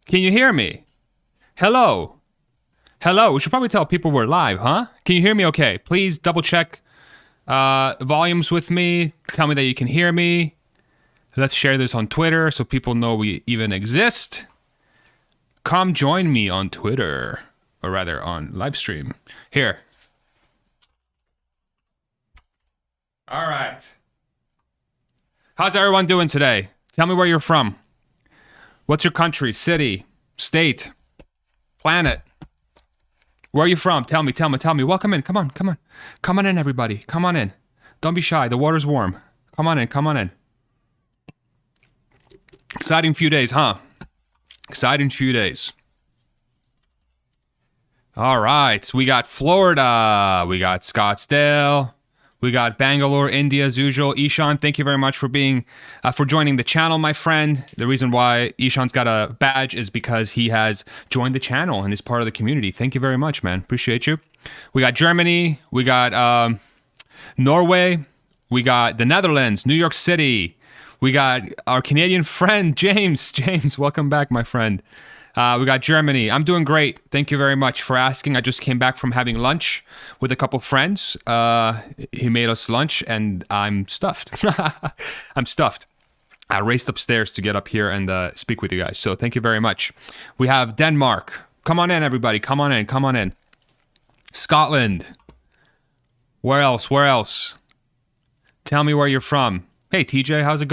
Can you hear me? Hello? Hello? We should probably tell people we're live, huh? Can you hear me okay? Please double check volumes with me. Tell me that you can hear me. Let's share this on Twitter so people know we even exist. Come join me on Twitter, or rather on live stream. Here. All right. How's everyone doing today? Tell me where you're from. What's your country, city, state, planet? Where are you from? Tell me. Welcome in. Come on. Come on in, everybody. Come on in. Don't be shy. The water's warm. Come on in. Exciting few days, huh? Exciting few days. All right. We got Florida. We got Scottsdale. We got Bangalore, India, as usual. Ishan, thank you very much for for joining the channel, my friend. The reason why Ishan's got a badge is because he has joined the channel and is part of the community. Thank you very much, man. Appreciate you. We got Germany. We got Norway. We got the Netherlands, New York City. We got our Canadian friend, James. James, welcome back, my friend. We got Germany. I'm doing great. Thank you very much for asking. I just came back from having lunch with a couple friends. He made us lunch, and I'm stuffed. I'm stuffed. I raced upstairs to get up here and speak with you guys. So thank you very much. We have Denmark. Come on in, everybody. Come on in. Scotland. Where else? Tell me where you're from. Hey, TJ, how's it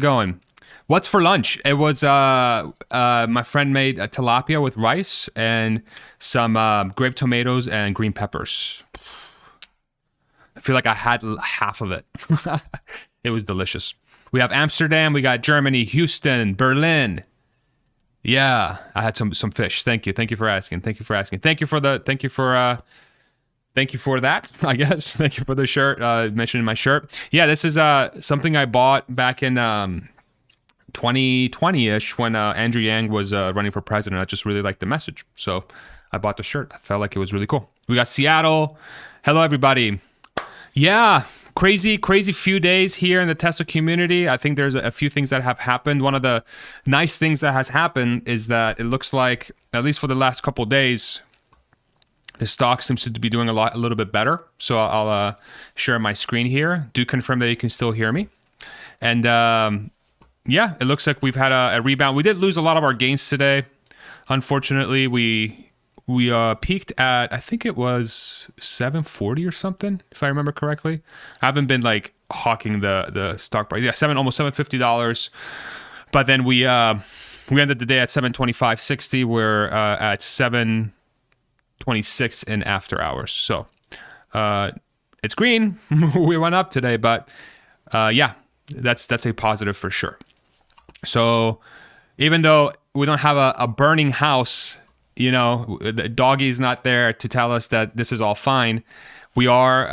going? What's for lunch? It was my friend made a tilapia with rice and some grape tomatoes and green peppers. I feel like I had half of it. It was delicious. We have Amsterdam. We got Germany, Houston, Berlin. Yeah, I had some fish. Thank you for asking. Thank you for that, I guess. Thank you for the shirt. Mentioning my shirt. Yeah, this is something I bought back in 2020-ish when Andrew Yang was running for president. I just really liked the message. So I bought the shirt. I felt like it was really cool. We got Seattle. Hello, everybody. Yeah, crazy few days here in the Tesla community. I think there's a few things that have happened. One of the nice things that has happened is that it looks like, at least for the last couple of days, the stock seems to be doing a little bit better. So I'll share my screen here. Do confirm that you can still hear me. And yeah, it looks like we've had a rebound. We did lose a lot of our gains today. Unfortunately, we peaked at, I think it was 740 or something, if I remember correctly. I haven't been like hawking the stock price. Yeah, almost $750. But then we ended the day at 725.60. We're at 726 in after hours. So it's green. We went up today, but yeah, that's a positive for sure. So even though we don't have a burning house, the doggy's not there to tell us that this is all fine, we are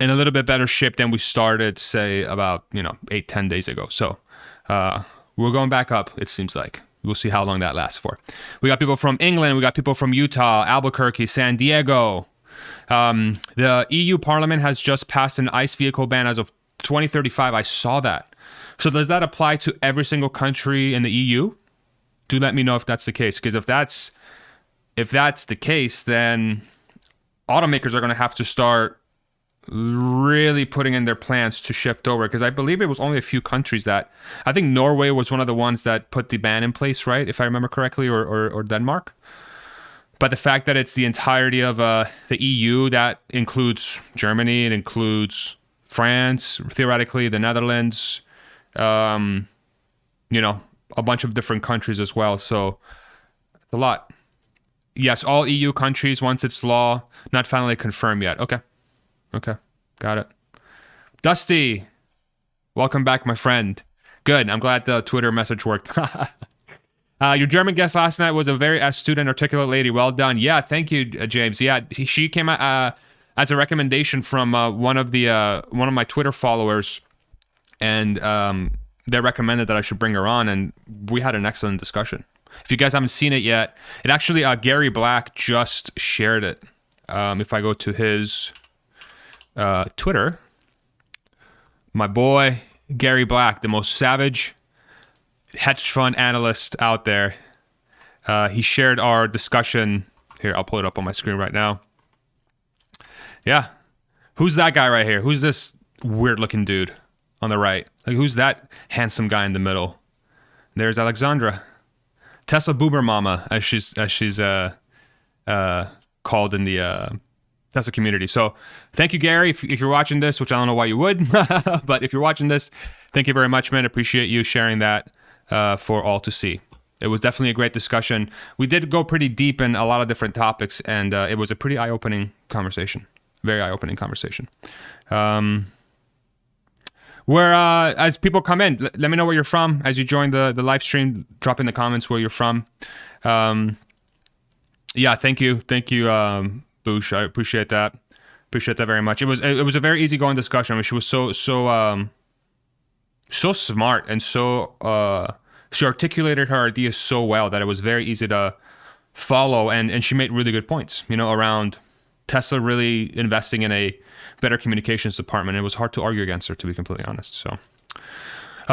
in a little bit better shape than we started, say, about 8-10 days ago. So we're going back up, it seems like. We'll see how long that lasts for. We got people from England. We got people from Utah, Albuquerque, San Diego. The EU Parliament has just passed an ICE vehicle ban as of 2035. I saw that. So does that apply to every single country in the EU? Do let me know if that's the case. Because if that's the case, then automakers are going to have to start really putting in their plans to shift over. Because I believe it was only a few countries that, I think Norway was one of the ones that put the ban in place, right? If I remember correctly, or Denmark. But the fact that it's the entirety of the EU, that includes Germany, it includes France, theoretically the Netherlands, a bunch of different countries as well. So it's a lot. Yes, all EU countries, once it's law, not finally confirmed yet. Okay, got it. Dusty, welcome back, my friend. Good, I'm glad the Twitter message worked. Your German guest last night was a very astute and articulate lady. Well done. Yeah, thank you, James. Yeah, she came as a recommendation from one of my Twitter followers, and they recommended that I should bring her on, and we had an excellent discussion. If you guys haven't seen it yet, it actually Gary Black just shared it. If I go to his Twitter, my boy Gary Black, the most savage hedge fund analyst out there. He shared our discussion. Here, I'll pull it up on my screen right now. Yeah. Who's that guy right here? Who's this weird-looking dude on the right? Like, who's that handsome guy in the middle? There's Alexandra. Tesla Boomer Mama, as she's called in the Tesla community. So thank you, Gary, if you're watching this, which I don't know why you would, but if you're watching this, thank you very much, man. Appreciate you sharing that for all to see. It was definitely a great discussion. We did go pretty deep in a lot of different topics, and it was a pretty eye-opening conversation. Very eye-opening conversation. As people come in, let me know where you're from. As you join the live stream, drop in the comments where you're from. Yeah, thank you, Boosh. I appreciate that. Appreciate that very much. It was a very easygoing discussion. I mean, she was so smart and so she articulated her ideas so well that it was very easy to follow, and she made really good points, around Tesla really investing in a better communications department. It was hard to argue against her, to be completely honest. So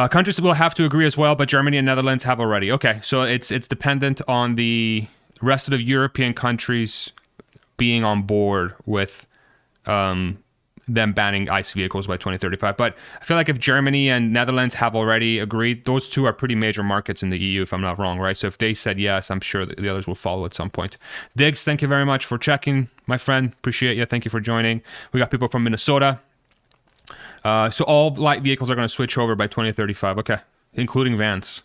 countries will have to agree as well, but Germany and Netherlands have already. Okay, so it's dependent on the rest of the European countries being on board with them banning ICE vehicles by 2035. But I feel like if Germany and Netherlands have already agreed, those two are pretty major markets in the EU, if I'm not wrong, right? So if they said yes, I'm sure that the others will follow at some point. Diggs, thank you very much for checking, my friend. Appreciate you. Thank you for joining. We got people from Minnesota. So all light vehicles are going to switch over by 2035. Okay, including vans.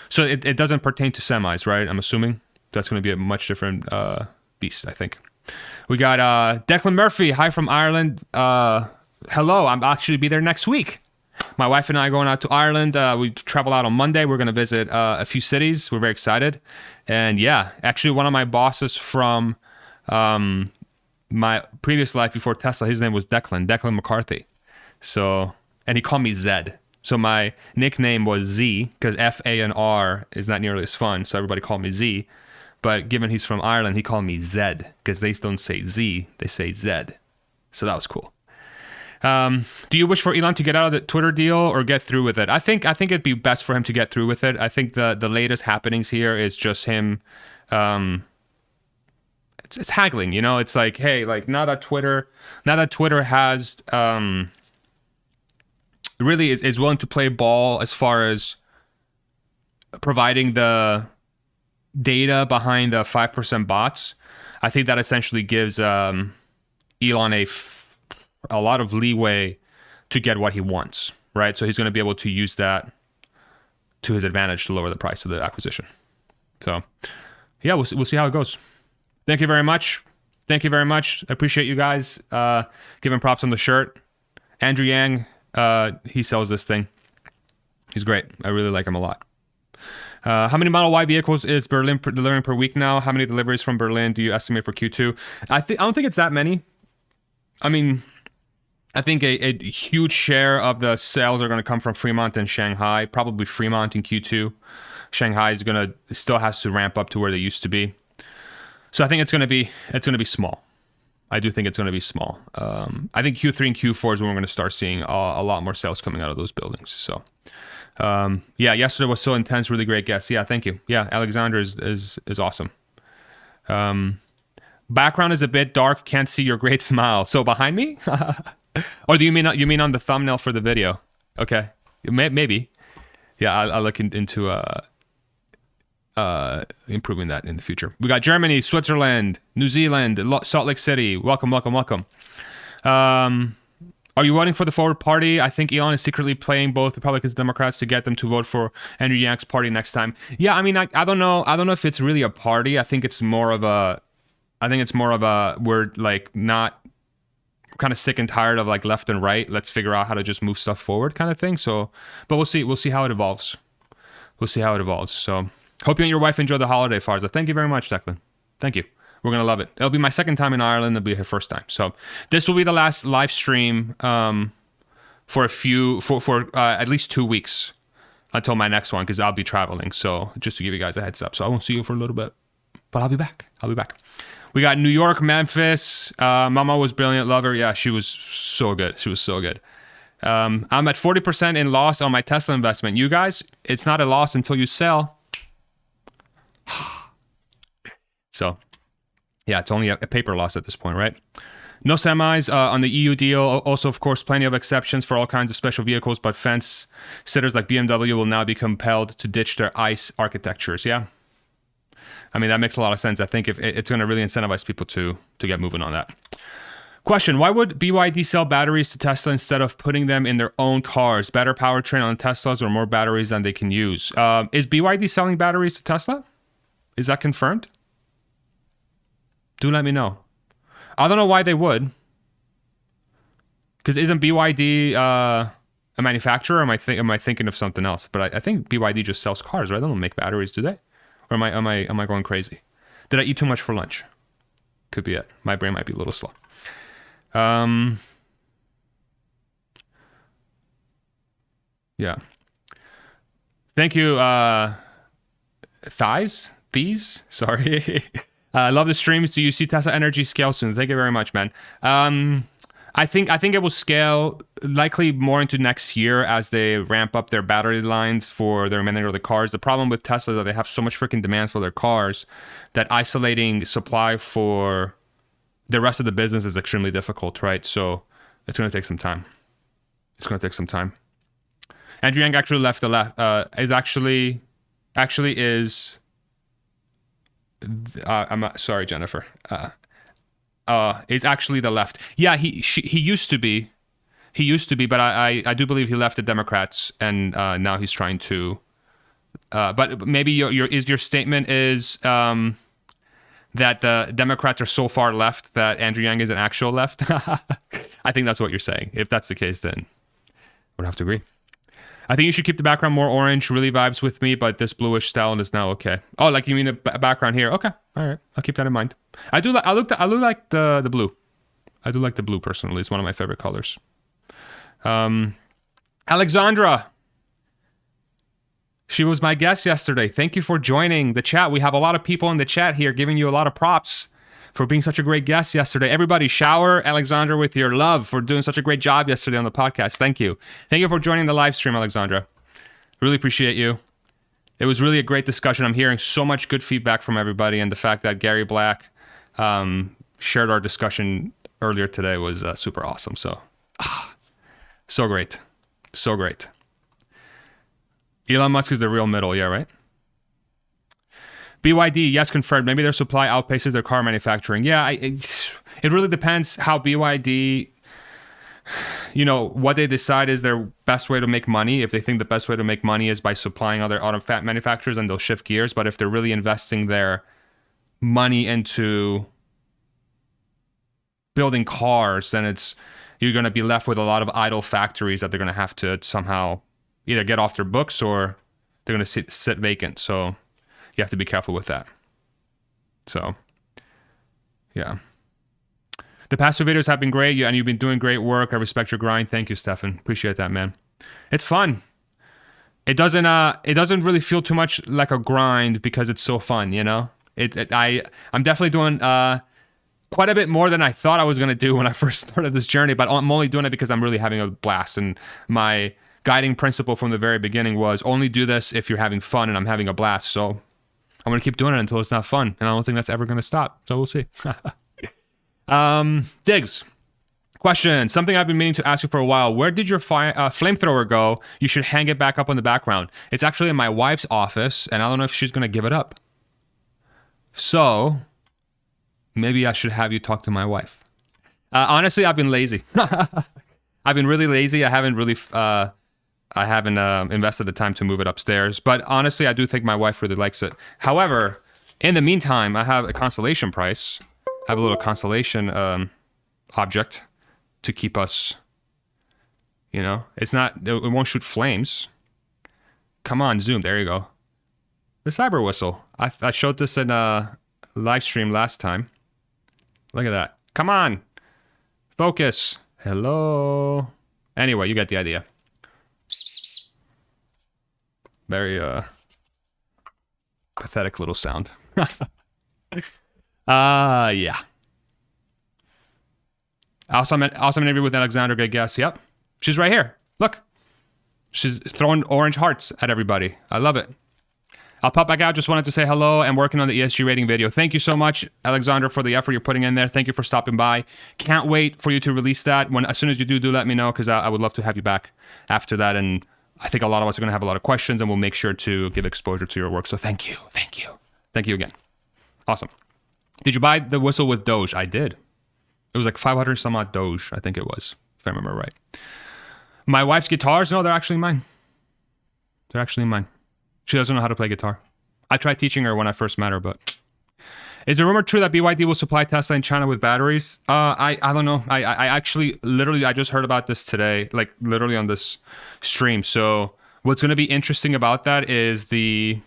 So it doesn't pertain to semis, right? I'm assuming that's going to be a much different beast, I think. We got Declan Murphy. Hi from Ireland. Hello. I'm actually be there next week. My wife and I are going out to Ireland. We travel out on Monday. We're going to visit a few cities. We're very excited. And yeah, actually one of my bosses from my previous life before Tesla, his name was Declan McCarthy. So, and he called me Zed. So my nickname was Z because F, A, and R is not nearly as fun. So everybody called me Z. But given he's from Ireland, he called me Zed because they don't say Z, they say Zed. So that was cool. Do you wish for Elon to get out of the Twitter deal or get through with it? I think it'd be best for him to get through with it. I think the latest happenings here is just him. It's haggling, It's like, hey, like now that Twitter has really is willing to play ball as far as providing the data behind the 5% bots, I think that essentially gives Elon a lot of leeway to get what he wants, right? So he's going to be able to use that to his advantage to lower the price of the acquisition. So yeah, we'll see how it goes. Thank you very much. I appreciate you guys giving props on the shirt. Andrew Yang, he sells this thing. He's great. I really like him a lot. How many Model Y vehicles is Berlin delivering per week now? How many deliveries from Berlin do you estimate for Q2? I don't think it's that many. I mean, I think a huge share of the sales are going to come from Fremont and Shanghai. Probably Fremont in Q2. Shanghai still has to ramp up to where they used to be. So I think it's going to be small. I do think it's going to be small. I think Q3 and Q4 is when we're going to start seeing a lot more sales coming out of those buildings. So. Yeah, yesterday was so intense. Really great guest. Yeah, thank you. Yeah, Alexander is awesome. Background is a bit dark. Can't see your great smile. So behind me, or do you mean on the thumbnail for the video? Okay, maybe. Yeah, I'll look into improving that in the future. We got Germany, Switzerland, New Zealand, Salt Lake City. Welcome. Are you voting for the Forward Party? I think Elon is secretly playing both Republicans and Democrats to get them to vote for Andrew Yang's party next time. Yeah, I mean, I don't know. I don't know if it's really a party. I think it's more of a we're like not kind of sick and tired of like left and right. Let's figure out how to just move stuff forward kind of thing. So, but we'll see. We'll see how it evolves. So, hope you and your wife enjoy the holiday, Farza. Thank you very much, Declan. Thank you. We're going to love it. It'll be my second time in Ireland. It'll be her first time. So this will be the last live stream for at least 2 weeks until my next one because I'll be traveling. So just to give you guys a heads up. So I won't see you for a little bit, but I'll be back. We got New York, Memphis. Mama was brilliant. Love her. Yeah, she was so good. I'm at 40% in loss on my Tesla investment. You guys, it's not a loss until you sell. So, yeah, it's only a paper loss at this point, right? No semis on the EU deal. Also, of course, plenty of exceptions for all kinds of special vehicles, but fence sitters like BMW will now be compelled to ditch their ICE architectures. Yeah. I mean, that makes a lot of sense. I think if it's going to really incentivize people to get moving on that. Question, why would BYD sell batteries to Tesla instead of putting them in their own cars? Better powertrain on Teslas or more batteries than they can use? Is BYD selling batteries to Tesla? Is that confirmed? Do let me know. I don't know why they would. Because isn't BYD a manufacturer? Or am I thinking of something else? But I think BYD just sells cars, right? They don't make batteries, do they? Or am I going crazy? Did I eat too much for lunch? Could be it. My brain might be a little slow. Yeah. Thank you, These? Sorry. I love the streams. Do you see Tesla Energy scale soon? Thank you very much, man. I think it will scale likely more into next year as they ramp up their battery lines for the remainder of the cars. The problem with Tesla is that they have so much freaking demand for their cars that isolating supply for the rest of the business is extremely difficult, right? So it's going to take some time. Andrew Yang actually left the left. I'm sorry, Jennifer. Is actually the left. Yeah, he used to be. But I do believe he left the Democrats and now he's trying to. But maybe your statement is that the Democrats are so far left that Andrew Yang is an actual left. I think that's what you're saying. If that's the case, then I would have to agree. I think you should keep the background more orange. Really vibes with me, but this bluish style is now okay. Oh, like you mean the background here? Okay, all right. I'll keep that in mind. I do like the blue. I do like the blue personally. It's one of my favorite colors. Alexandra. She was my guest yesterday. Thank you for joining the chat. We have a lot of people in the chat here giving you a lot of props for being such a great guest yesterday. Everybody shower Alexandra with your love for doing such a great job yesterday on the podcast. Thank you. Thank you for joining the live stream, Alexandra. Really appreciate you. It was really a great discussion. I'm hearing so much good feedback from everybody, and the fact that Gary Black shared our discussion earlier today was super awesome. So, so great. So great. Elon Musk is the real middle, yeah, right? BYD, yes, confirmed. Maybe their supply outpaces their car manufacturing. Yeah, it really depends how BYD, what they decide is their best way to make money. If they think the best way to make money is by supplying other auto manufacturers, then they'll shift gears. But if they're really investing their money into building cars, then you're going to be left with a lot of idle factories that they're going to have to somehow either get off their books or they're going to sit vacant. So you have to be careful with that. So, yeah. The past two videos have been great, and you've been doing great work. I respect your grind. Thank you, Stefan. Appreciate that, man. It's fun. It doesn't really feel too much like a grind because it's so fun, I'm definitely doing quite a bit more than I thought I was going to do when I first started this journey, but I'm only doing it because I'm really having a blast. And my guiding principle from the very beginning was only do this if you're having fun, and I'm having a blast. So I'm going to keep doing it until it's not fun. And I don't think that's ever going to stop. So we'll see. Diggs. Question. Something I've been meaning to ask you for a while. Where did your flamethrower go? You should hang it back up on the background. It's actually in my wife's office, and I don't know if she's going to give it up. So maybe I should have you talk to my wife. Honestly, I've been lazy. I've been really lazy. I haven't invested the time to move it upstairs. But honestly, I do think my wife really likes it. However, in the meantime, I have a consolation prize. I have a little consolation object to keep us, it won't shoot flames. Come on, zoom. There you go. The cyber whistle. I showed this in a live stream last time. Look at that. Come on. Focus. Hello. Anyway, you get the idea. Very pathetic little sound. Yeah. Awesome interview with Alexander. Good guess. Yep. She's right here. Look. She's throwing orange hearts at everybody. I love it. I'll pop back out. Just wanted to say hello and working on the ESG rating video. Thank you so much, Alexander, for the effort you're putting in there. Thank you for stopping by. Can't wait for you to release that. As soon as you do let me know, because I would love to have you back after that. And I think a lot of us are going to have a lot of questions, and we'll make sure to give exposure to your work. So thank you. Thank you. Thank you again. Awesome. Did you buy the whistle with Doge? I did. It was like 500 some odd Doge, I think it was, if I remember right. My wife's guitars, no, they're actually mine. They're actually mine. She doesn't know how to play guitar. I tried teaching her when I first met her, but... Is the rumor true that BYD will supply Tesla in China with batteries? I don't know. I actually, literally, I just heard about this today, like literally on this stream. So what's going to be interesting about that is if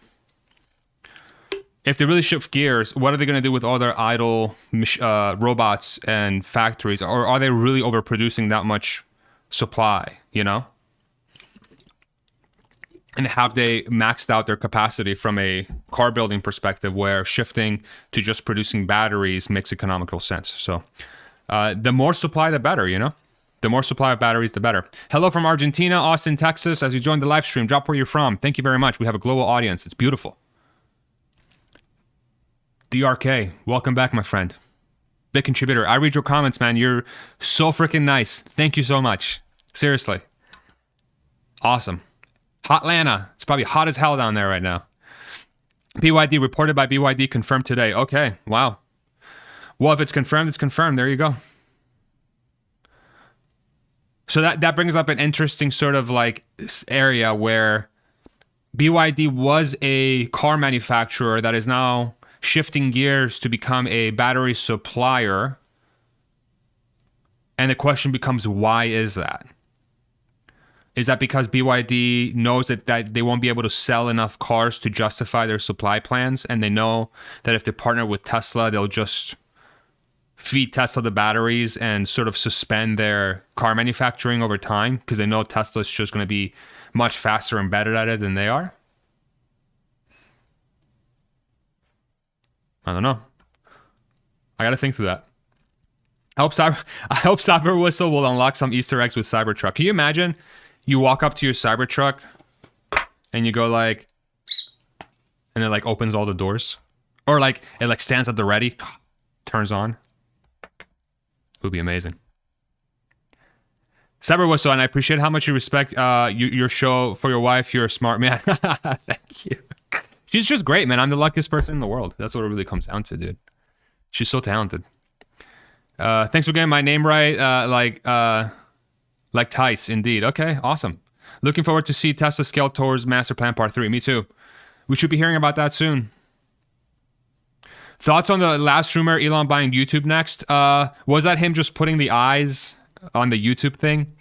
they really shift gears, what are they going to do with all their idle robots and factories? Or are they really overproducing that much supply, you know? And have they maxed out their capacity from a car building perspective where shifting to just producing batteries makes economical sense? So the more supply, the better, you know? The more supply of batteries, the better. Hello from Argentina, Austin, Texas. As you joined the live stream, drop where you're from. Thank you very much. We have a global audience. It's beautiful. DRK, welcome back, my friend. Big contributor. I read your comments, man. You're so freaking nice. Thank you so much. Seriously. Awesome. Hotlanta. It's probably hot as hell down there right now. BYD, reported by BYD, confirmed today. Okay, wow. Well, if it's confirmed, it's confirmed. There you go. So that brings up an interesting sort of like area where BYD was a car manufacturer that is now shifting gears to become a battery supplier. And the question becomes, why is that? Is that because BYD knows that they won't be able to sell enough cars to justify their supply plans, and they know that if they partner with Tesla, they'll just feed Tesla the batteries and sort of suspend their car manufacturing over time because they know Tesla's just going to be much faster and better at it than they are? I don't know. I got to think through that. I hope Cyber Whistle will unlock some Easter eggs with Cybertruck. Can you imagine? You walk up to your Cybertruck and you go like, and it like opens all the doors, or like it like stands at the ready, turns on. It would be amazing. Cyber Whistle, and I appreciate how much you respect your show for your wife. You're a smart man. Thank you. She's just great, man. I'm the luckiest person in the world. That's what it really comes down to, dude. She's so talented. Thanks for getting my name right. Like Tice, indeed. Okay, awesome. Looking forward to see Tesla scale towards Master Plan Part 3. Me too. We should be hearing about that soon. Thoughts on the last rumor, Elon buying YouTube next? Was that him just putting the eyes on the YouTube thing?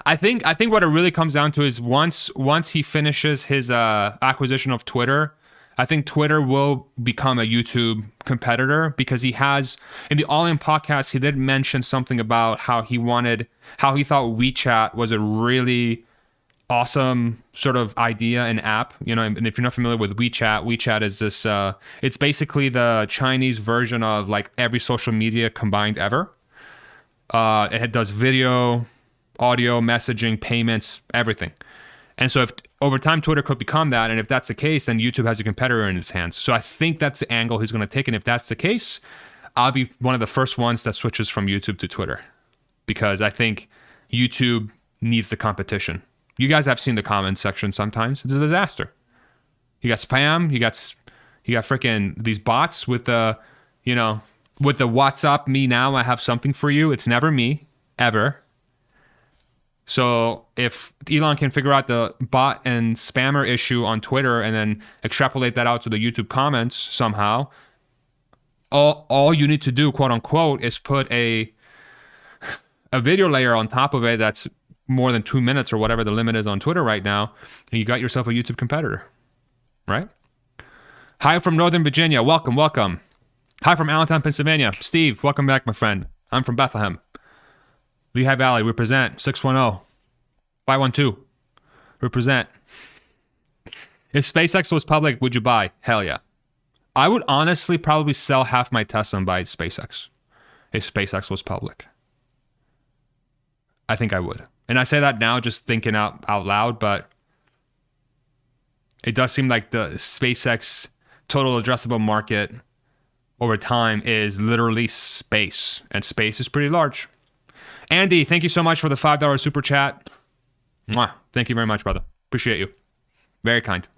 I think what it really comes down to is once he finishes his acquisition of Twitter, I think Twitter will become a YouTube competitor, because he has, in the All In podcast, he did mention something about how he thought WeChat was a really awesome sort of idea and app, you know. And if you're not familiar with WeChat is this, it's basically the Chinese version of like every social media combined ever. It does video, audio, messaging, payments, everything. And so if over time Twitter could become that, and if that's the case, then YouTube has a competitor in its hands. So I think that's the angle he's going to take. And if that's the case, I'll be one of the first ones that switches from YouTube to Twitter, because I think YouTube needs the competition. You guys have seen the comments section sometimes. It's a disaster. You got spam, you got freaking these bots with the, you know, with the "What's up, me now, I have something for you." It's never me, ever. So if Elon can figure out the bot and spammer issue on Twitter and then extrapolate that out to the YouTube comments somehow, all you need to do, quote unquote, is put a video layer on top of it that's more than 2 minutes or whatever the limit is on Twitter right now, and you got yourself a YouTube competitor, right? Hi from Northern Virginia. Welcome. Hi from Allentown, Pennsylvania. Steve, welcome back, my friend. I'm from Bethlehem. Lehigh Valley, represent. 610-512. Represent. If SpaceX was public, would you buy? Hell yeah. I would honestly probably sell half my Tesla and buy SpaceX if SpaceX was public. I think I would. And I say that now just thinking out loud, but it does seem like the SpaceX total addressable market over time is literally space, and space is pretty large. Andy, thank you so much for the $5 super chat. Mwah. Thank you very much, brother. Appreciate you. Very kind.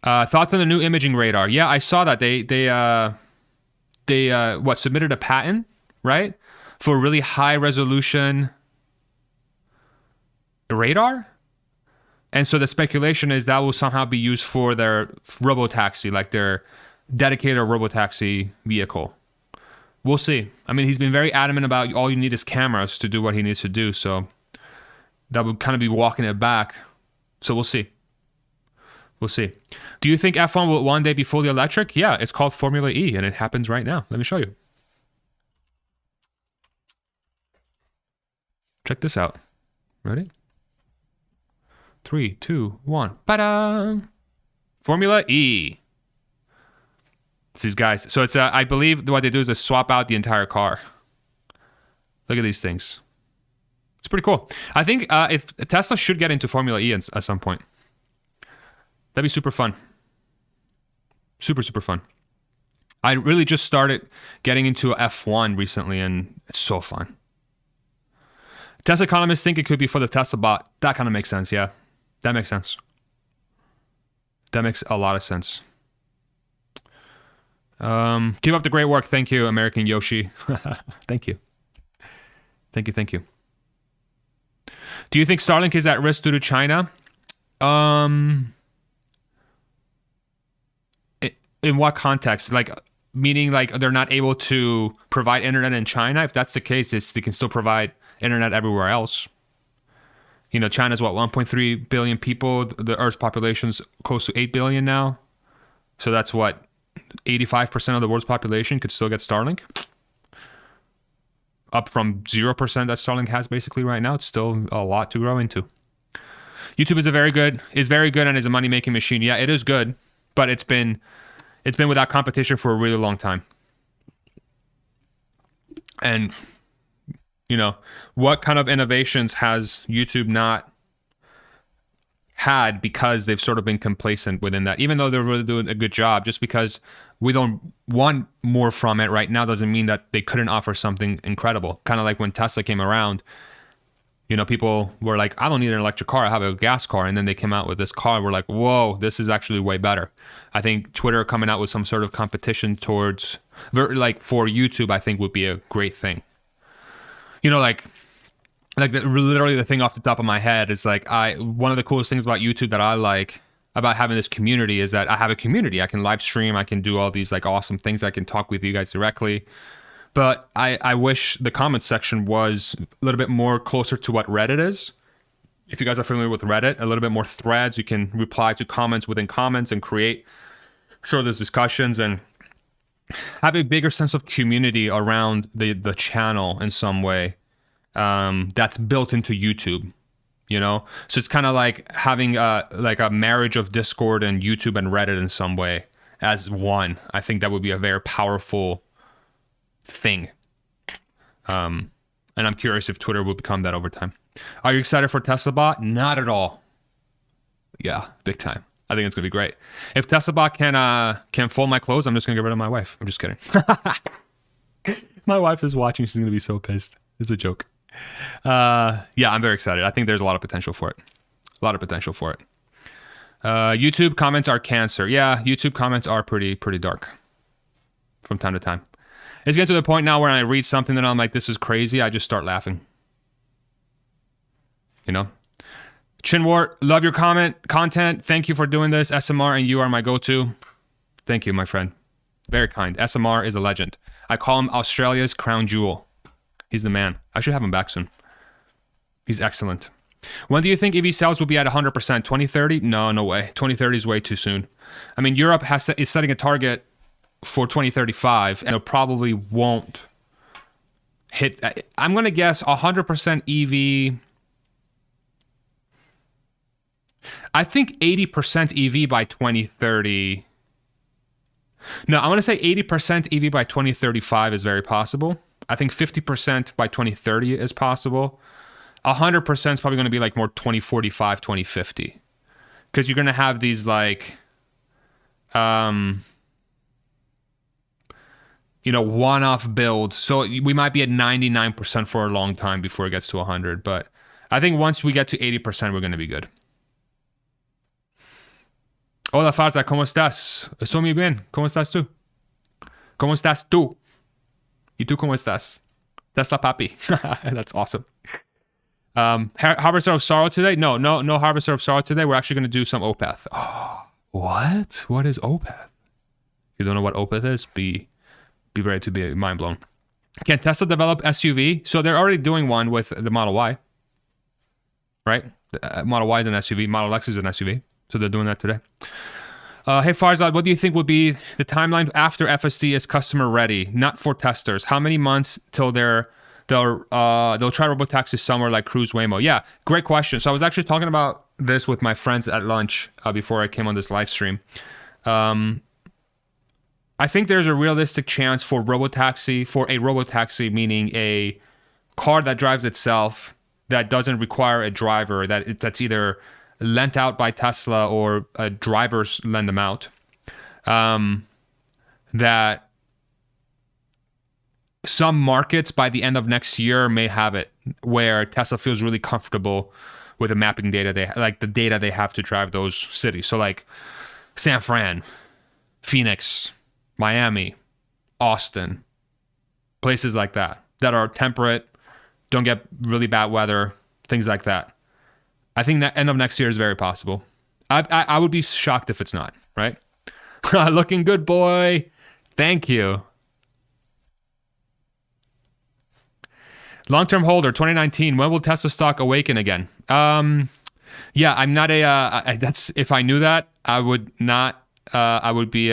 Thoughts on the new imaging radar? Yeah, I saw that they submitted a patent, right, for really high resolution radar. And so the speculation is that will somehow be used for their robotaxi, like their dedicated robotaxi vehicle. We'll see. I mean, he's been very adamant about all you need is cameras to do what he needs to do. So that would kind of be walking it back. So we'll see. We'll see. Do you think F1 will one day be fully electric? Yeah, it's called Formula E, and it happens right now. Let me show you. Check this out. Ready? 3, 2, 1. Ta-da! Formula E. It's these guys. So it's I believe what they do is they swap out the entire car. Look at these things. It's pretty cool. I think if Tesla should get into Formula E at some point. That'd be super fun. Super, super fun. I really just started getting into F1 recently, and it's so fun. Tesla economists think it could be for the Tesla bot. That kind of makes sense, yeah. That makes sense. That makes a lot of sense. Keep up the great work. Thank you, American Yoshi. Thank you. Thank you, thank you. Do you think Starlink is at risk due to China? In what context? Like, meaning like they're not able to provide internet in China? If that's the case, they can still provide internet everywhere else. You know, China's what, 1.3 billion people? The Earth's population's close to 8 billion now. So that's what, 85% of the world's population could still get Starlink? Up from 0% that Starlink has basically right now. It's still a lot to grow into. YouTube is very good and is a money-making machine. Yeah, it is good, but it's been without competition for a really long time. And you know, what kind of innovations has YouTube not had because they've sort of been complacent within that? Even though they're really doing a good job, just because we don't want more from it right now doesn't mean that they couldn't offer something incredible. Kind of like when Tesla came around, you know, people were like, I don't need an electric car, I have a gas car. And then they came out with this car. We're like, whoa, this is actually way better. I think Twitter coming out with some sort of competition towards, like for YouTube, I think would be a great thing. You know, literally the thing off the top of my head is like, one of the coolest things about YouTube that I like about having this community is that I have a community. I can live stream. I can do all these like awesome things. I can talk with you guys directly. But I wish the comments section was a little bit more closer to what Reddit is. If you guys are familiar with Reddit, a little bit more threads. You can reply to comments within comments and create sort of those discussions and have a bigger sense of community around the channel in some way that's built into YouTube, you know? So it's kind of like having like a marriage of Discord and YouTube and Reddit in some way as one. I think that would be a very powerful thing. And I'm curious if Twitter will become that over time. Are you excited for Tesla Bot? Not at all. Yeah, big time. I think it's gonna be great. If Tesla Bot can fold my clothes, I'm just gonna get rid of my wife. I'm just kidding. My wife is watching. She's gonna be so pissed. It's a joke. Yeah, I'm very excited. I think there's a lot of potential for it. YouTube comments are cancer. Yeah, YouTube comments are pretty dark from time to time. It's getting to the point now where I read something that I'm like, this is crazy. I just start laughing. You know? Chinwart, love your content. Thank you for doing this. SMR and you are my go-to. Thank you, my friend. Very kind. SMR is a legend. I call him Australia's crown jewel. He's the man. I should have him back soon. He's excellent. When do you think EV sales will be at 100%? 2030? No way. 2030 is way too soon. I mean, Europe is setting a target for 2035, and it probably won't hit. I'm going to guess 100% EV. I think 80% EV by 2030. No, I want to say 80% EV by 2035 is very possible. I think 50% by 2030 is possible. 100% is probably going to be like more 2045, 2050. Because you're going to have these like, one-off builds. So we might be at 99% for a long time before it gets to 100. But I think once we get to 80%, we're going to be good. Hola, Farza, ¿cómo estás? Estoy muy bien. ¿Cómo estás tú? ¿Cómo estás tú? ¿Y tú cómo estás? Tesla papi. That's awesome. Harvester of Sorrow today? No Harvester of Sorrow today. We're actually going to do some Opeth. Oh, what? What is Opeth? If you don't know what Opeth is, be ready to be mind blown. Can Tesla develop SUV? So they're already doing one with the Model Y, right? The Model Y is an SUV. Model X is an SUV. So they're doing that today. Hey Farzad, what do you think would be the timeline after FSD is customer ready, not for testers? How many months till they'll try robotaxi somewhere like Cruise Waymo? Yeah, great question. So I was actually talking about this with my friends at lunch before I came on this live stream. I think there's a realistic chance for a robotaxi, meaning a car that drives itself, that doesn't require a driver, that's either lent out by Tesla or drivers lend them out, that some markets by the end of next year may have it where Tesla feels really comfortable with the mapping data the data they have to drive those cities. So like San Fran, Phoenix, Miami, Austin, places like that are temperate, don't get really bad weather, things like that. I think that end of next year is very possible. I would be shocked if it's not, right? Looking good, boy. Thank you. Long-term holder, 2019. When will Tesla stock awaken again? Yeah, I'm not that's, if I knew that, I would not, I would be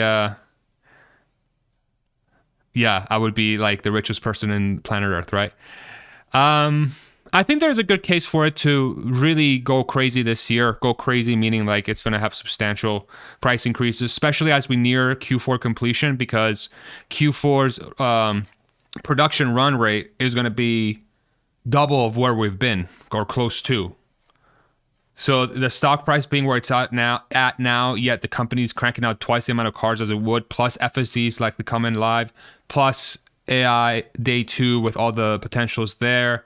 like the richest person in planet Earth, right? I think there's a good case for it to really go crazy this year. Go crazy meaning like it's going to have substantial price increases, especially as we near Q4 completion, because Q4's production run rate is going to be double of where we've been, or close to. So the stock price being where it's at now, yet the company's cranking out twice the amount of cars as it would, plus FSDs likely coming live, plus AI day 2 with all the potentials there.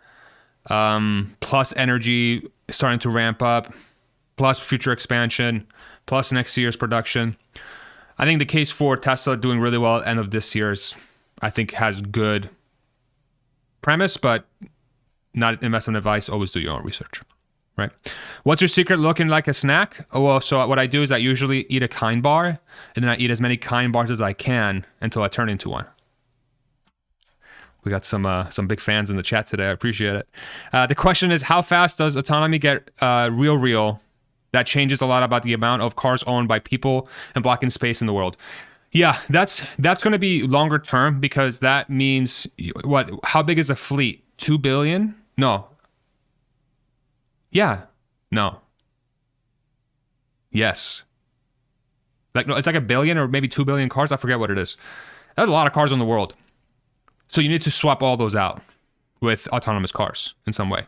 Plus energy starting to ramp up, plus future expansion, plus next year's production. I think the case for Tesla doing really well at the end of this year has good premise, but not investment advice. Always do your own research, right? What's your secret looking like a snack? Oh, well, so what I do is I usually eat a Kind bar, and then I eat as many Kind bars as I can until I turn into one. We got some big fans in the chat today. I appreciate it. The question is, how fast does autonomy get real? That changes a lot about the amount of cars owned by people and blocking space in the world. Yeah, that's going to be longer term, because that means what? How big is the fleet? 2 billion? No. Yeah. No. Yes. Like, no, it's like 1 billion or maybe 2 billion cars. I forget what it is. That's a lot of cars in the world. So you need to swap all those out with autonomous cars in some way.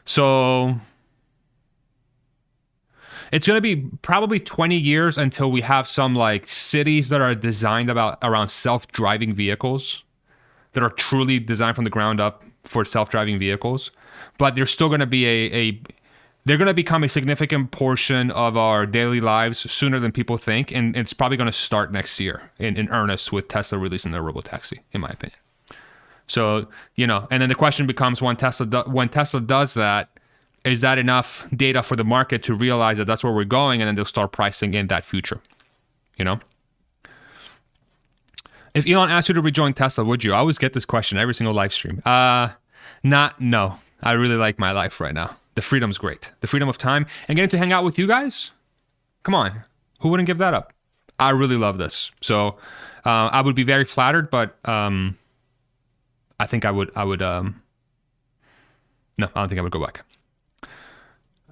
So it's going to be probably 20 years until we have some like cities that are designed around self-driving vehicles, that are truly designed from the ground up for self-driving vehicles. But they're still going to be they're going to become a significant portion of our daily lives sooner than people think. And it's probably going to start next year in earnest with Tesla releasing their robotaxi, in my opinion. So, and then the question becomes, when Tesla does that, is that enough data for the market to realize that that's where we're going, and then they'll start pricing in that future, If Elon asked you to rejoin Tesla, would you? I always get this question every single live stream. No. I really like my life right now. The freedom's great. The freedom of time and getting to hang out with you guys. Come on. Who wouldn't give that up? I really love this. So I would be very flattered, but I think I would no, I don't think I would go back.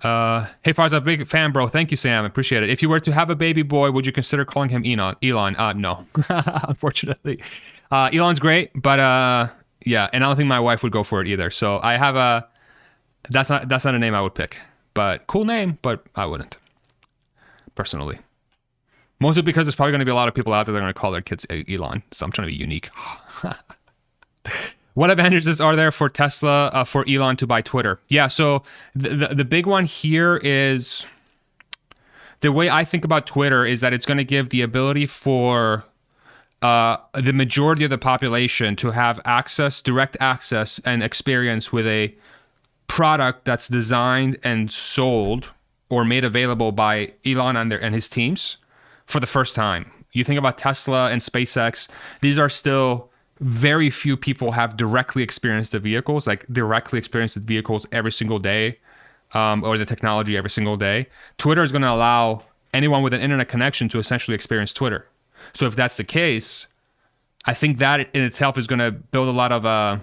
Hey Farza, big fan, bro. Thank you, Sam. Appreciate it. If you were to have a baby boy, would you consider calling him Elon? No, unfortunately. Elon's great, but yeah, and I don't think my wife would go for it either. So I have That's not a name I would pick. But cool name, but I wouldn't. Personally. Mostly because there's probably going to be a lot of people out there that are going to call their kids Elon. So I'm trying to be unique. What advantages are there for Tesla, for Elon to buy Twitter? Yeah, so the big one here is, the way I think about Twitter is that it's going to give the ability for the majority of the population to have access, direct access and experience with a product that's designed and sold or made available by Elon and his teams for the first time. You think about Tesla and SpaceX, these are still very few people have directly experienced the vehicles, like directly experienced the vehicles every single day, or the technology every single day. Twitter is going to allow anyone with an internet connection to essentially experience Twitter. So if that's the case, I think that in itself is going to build a lot of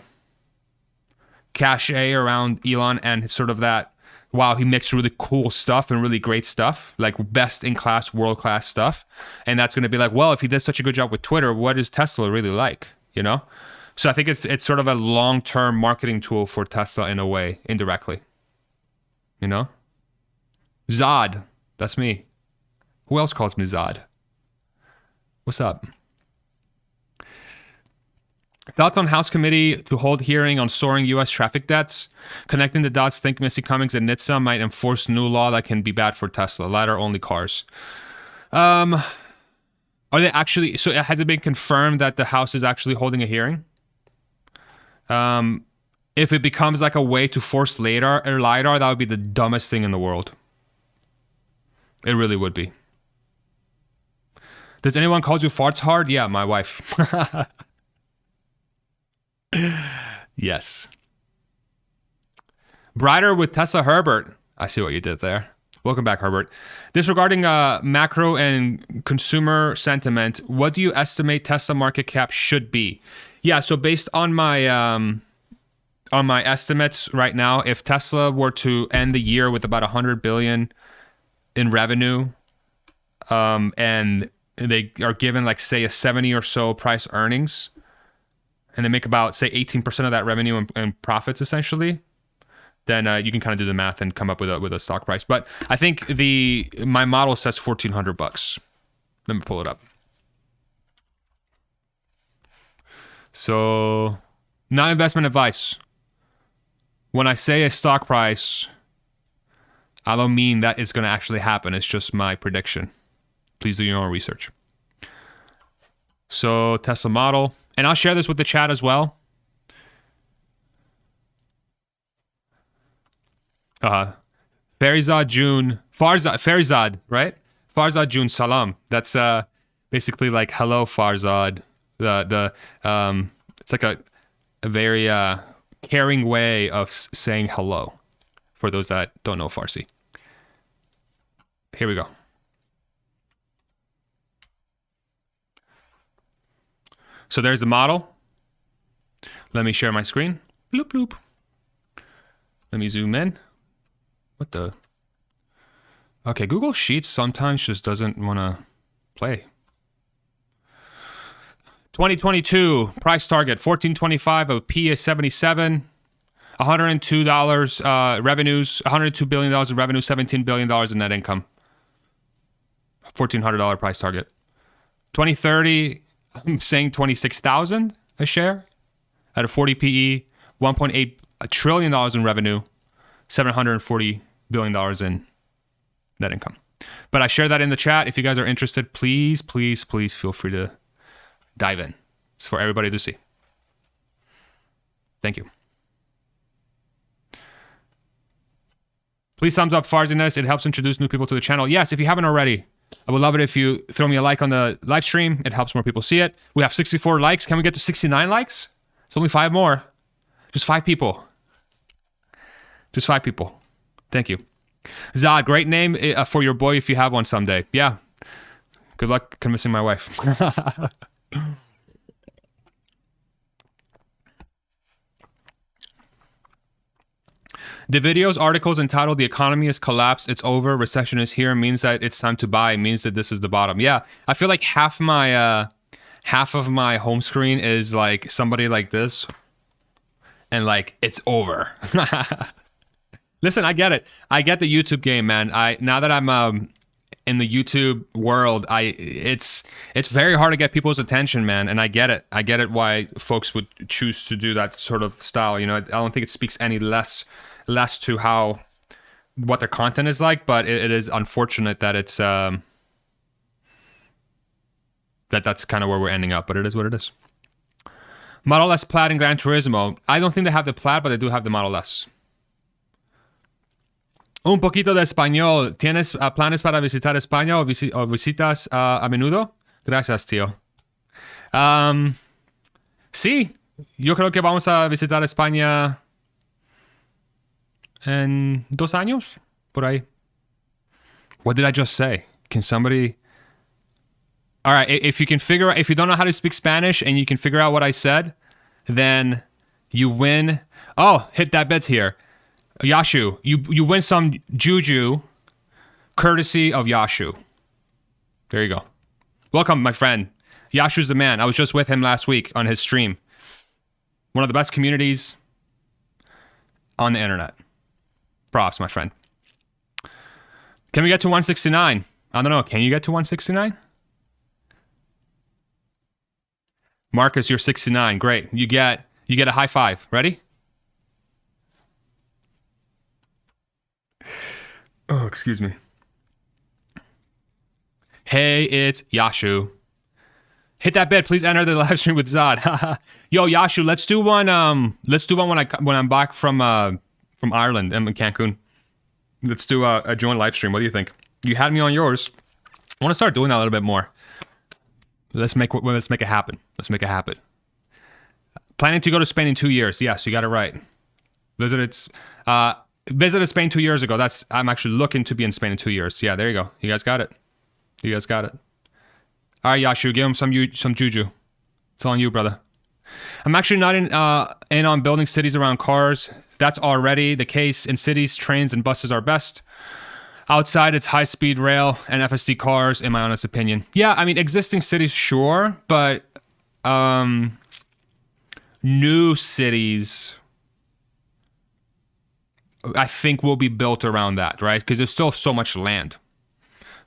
cachet around Elon and sort of that, wow, he makes really cool stuff and really great stuff, like best in class, world class stuff. And that's going to be like, well, if he does such a good job with Twitter, what is Tesla really like? You know? So I think it's sort of a long-term marketing tool for Tesla in a way, indirectly. You know? Zod, that's me. Who else calls me Zod? What's up? Thoughts on House Committee to hold hearing on soaring U.S. traffic debts? Connecting the dots, think Missy Cummings and NHTSA might enforce new law that can be bad for Tesla. LiDAR-only cars. Are they actually... So has it been confirmed that the House is actually holding a hearing? If it becomes like a way to force LiDAR, that would be the dumbest thing in the world. It really would be. Does anyone call you farts hard? Yeah, my wife. Yes. Brighter with Tesla Herbert. I see what you did there. Welcome back, Herbert. Disregarding macro and consumer sentiment, what do you estimate Tesla market cap should be? Yeah, so based on my estimates right now, if Tesla were to end the year with about 100 billion in revenue, and they are given like say a 70 or so price earnings, and they make about say 18% of that revenue and profits essentially, then you can kind of do the math and come up with a stock price. But I think my model says $1,400. Let me pull it up. So, not investment advice. When I say a stock price, I don't mean that it's going to actually happen. It's just my prediction. Please do your own research. So, Tesla model. And I'll share this with the chat as well. Farizad June, Farizad, right? Farzad June Salam. That's basically like hello Farzad. It's like a very caring way of saying hello for those that don't know Farsi. Here we go. So there's the model. Let me share my screen. Bloop, bloop. Let me zoom in. What the? Okay, Google Sheets sometimes just doesn't want to play. 2022 price target 1425, a P is 77, $102 revenues, $102 billion in revenue, $17 billion in net income. $1,400 price target. 2030, I'm saying 26,000 a share at a 40 PE, $1.8 trillion in revenue, $740 billion in net income. But I share that in the chat. If you guys are interested, please, please, please feel free to dive in. It's for everybody to see. Thank you. Please thumbs up Farsiness. It helps introduce new people to the channel. Yes, if you haven't already, I would love it if you throw me a like on the live stream. It helps more people see it. We have 64 likes. Can we get to 69 likes? It's only 5 more. Just 5 people. Just 5 people. Thank you. Zod, great name for your boy if you have one someday. Yeah. Good luck convincing my wife. The video's articles entitled "The economy has collapsed, it's over, recession is here" means that it's time to buy. It means that this is the bottom. Yeah, I feel like half of my home screen is like somebody like this, and like it's over. Listen, I get it. I get the YouTube game, man. Now that I'm in the YouTube world, it's very hard to get people's attention, man. And I get it. I get it why folks would choose to do that sort of style. You know, I don't think it speaks any less to how what their content is like, but it is unfortunate that it's that's kind of where we're ending up. But it is what it is. Model S Plaid and Gran Turismo. I don't think they have the Plaid, but they do have the Model S. Un poquito de español. ¿Tienes planes para visitar España o visitas a menudo? Gracias, tío. Sí, yo creo que vamos a visitar España en 2 años, por ahí. What did I just say? Can somebody... All right, if you can figure out, if you don't know how to speak Spanish and you can figure out what I said, then you win. Oh, hit that bets here. Yashu, you win some juju courtesy of Yashu. There you go. Welcome, my friend. Yashu's the man. I was just with him last week on his stream. One of the best communities on the internet. Props, my friend. Can we get to 169? I don't know. Can you get to 169? Marcus, you're 69. Great. You get a high five. Ready? Oh, excuse me. Hey, it's Yashu. Hit that bid. Please enter the live stream with Zod. Yo, Yashu, let's do one. Let's do one when I'm back from Ireland and Cancun. Let's do a joint live stream. What do you think? You had me on yours. I want to start doing that a little bit more. Let's make it happen. Let's make it happen. Planning to go to Spain in 2 years. Yes, you got it right. Visited Spain 2 years ago. I'm actually looking to be in Spain in 2 years. Yeah, there you go. You guys got it. You guys got it. All right, Yashu, give him some juju. It's on you, brother. I'm actually not in on building cities around cars. That's already the case. In cities, trains and buses are best. Outside, it's high-speed rail and FSD cars, in my honest opinion. Yeah, I mean, existing cities, sure, but new cities, I think, will be built around that, right? Because there's still so much land.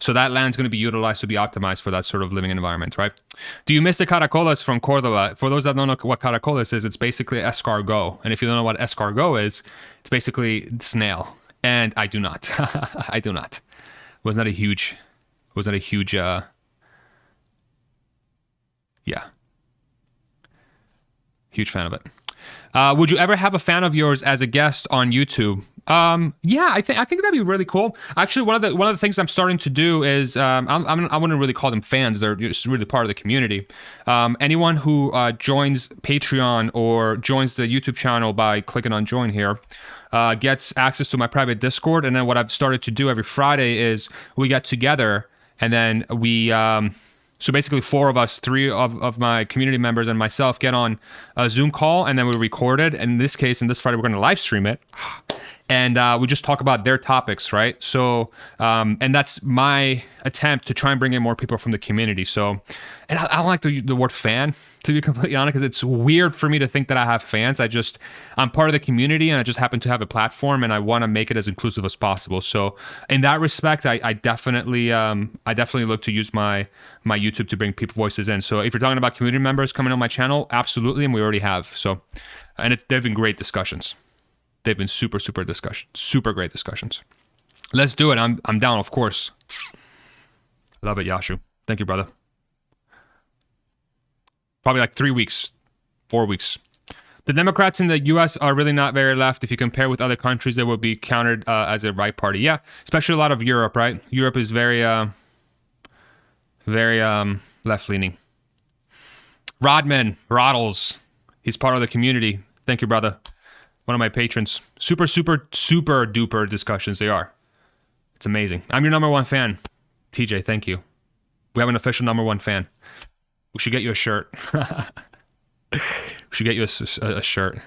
So that land's going to be utilized to be optimized for that sort of living environment, right? Do you miss the caracolas from Cordoba? For those that don't know what caracolas is, it's basically escargot. And if you don't know what escargot is, it's basically snail. And I do not. I do not. Was not a huge, yeah. Huge fan of it. Would you ever have a fan of yours as a guest on YouTube? Yeah, I think that'd be really cool. Actually, one of the things I'm starting to do is I wouldn't really call them fans. They're just really part of the community. Anyone who joins Patreon or joins the YouTube channel by clicking on join here gets access to my private Discord. And then what I've started to do every Friday is we get together and then we. So basically 4 of us, 3 of my community members and myself get on a Zoom call and then we record it. And in this case, this Friday, we're going to live stream it. And we just talk about their topics, right? So, and that's my attempt to try and bring in more people from the community. So, and I don't like the word fan, to be completely honest, because it's weird for me to think that I have fans. I'm part of the community and I just happen to have a platform and I want to make it as inclusive as possible. So in that respect, I definitely look to use my YouTube to bring people voices in. So if you're talking about community members coming on my channel, absolutely. And we already have. So, and they've been great discussions. They've been super great discussions. Let's do it. I'm down, of course. Love it, Yashu. Thank you, brother. Probably like 3 weeks, 4 weeks. The Democrats in the U.S. are really not very left. If you compare with other countries, they will be counted as a right party. Yeah, especially a lot of Europe, right? Europe is very left-leaning. Rodman, Roddles. He's part of the community. Thank you, brother. One of my patrons. Super duper discussions they are. It's amazing. I'm your number 1 fan. TJ, thank you. We have an official number 1 fan. We should get you a shirt. We should get you a shirt.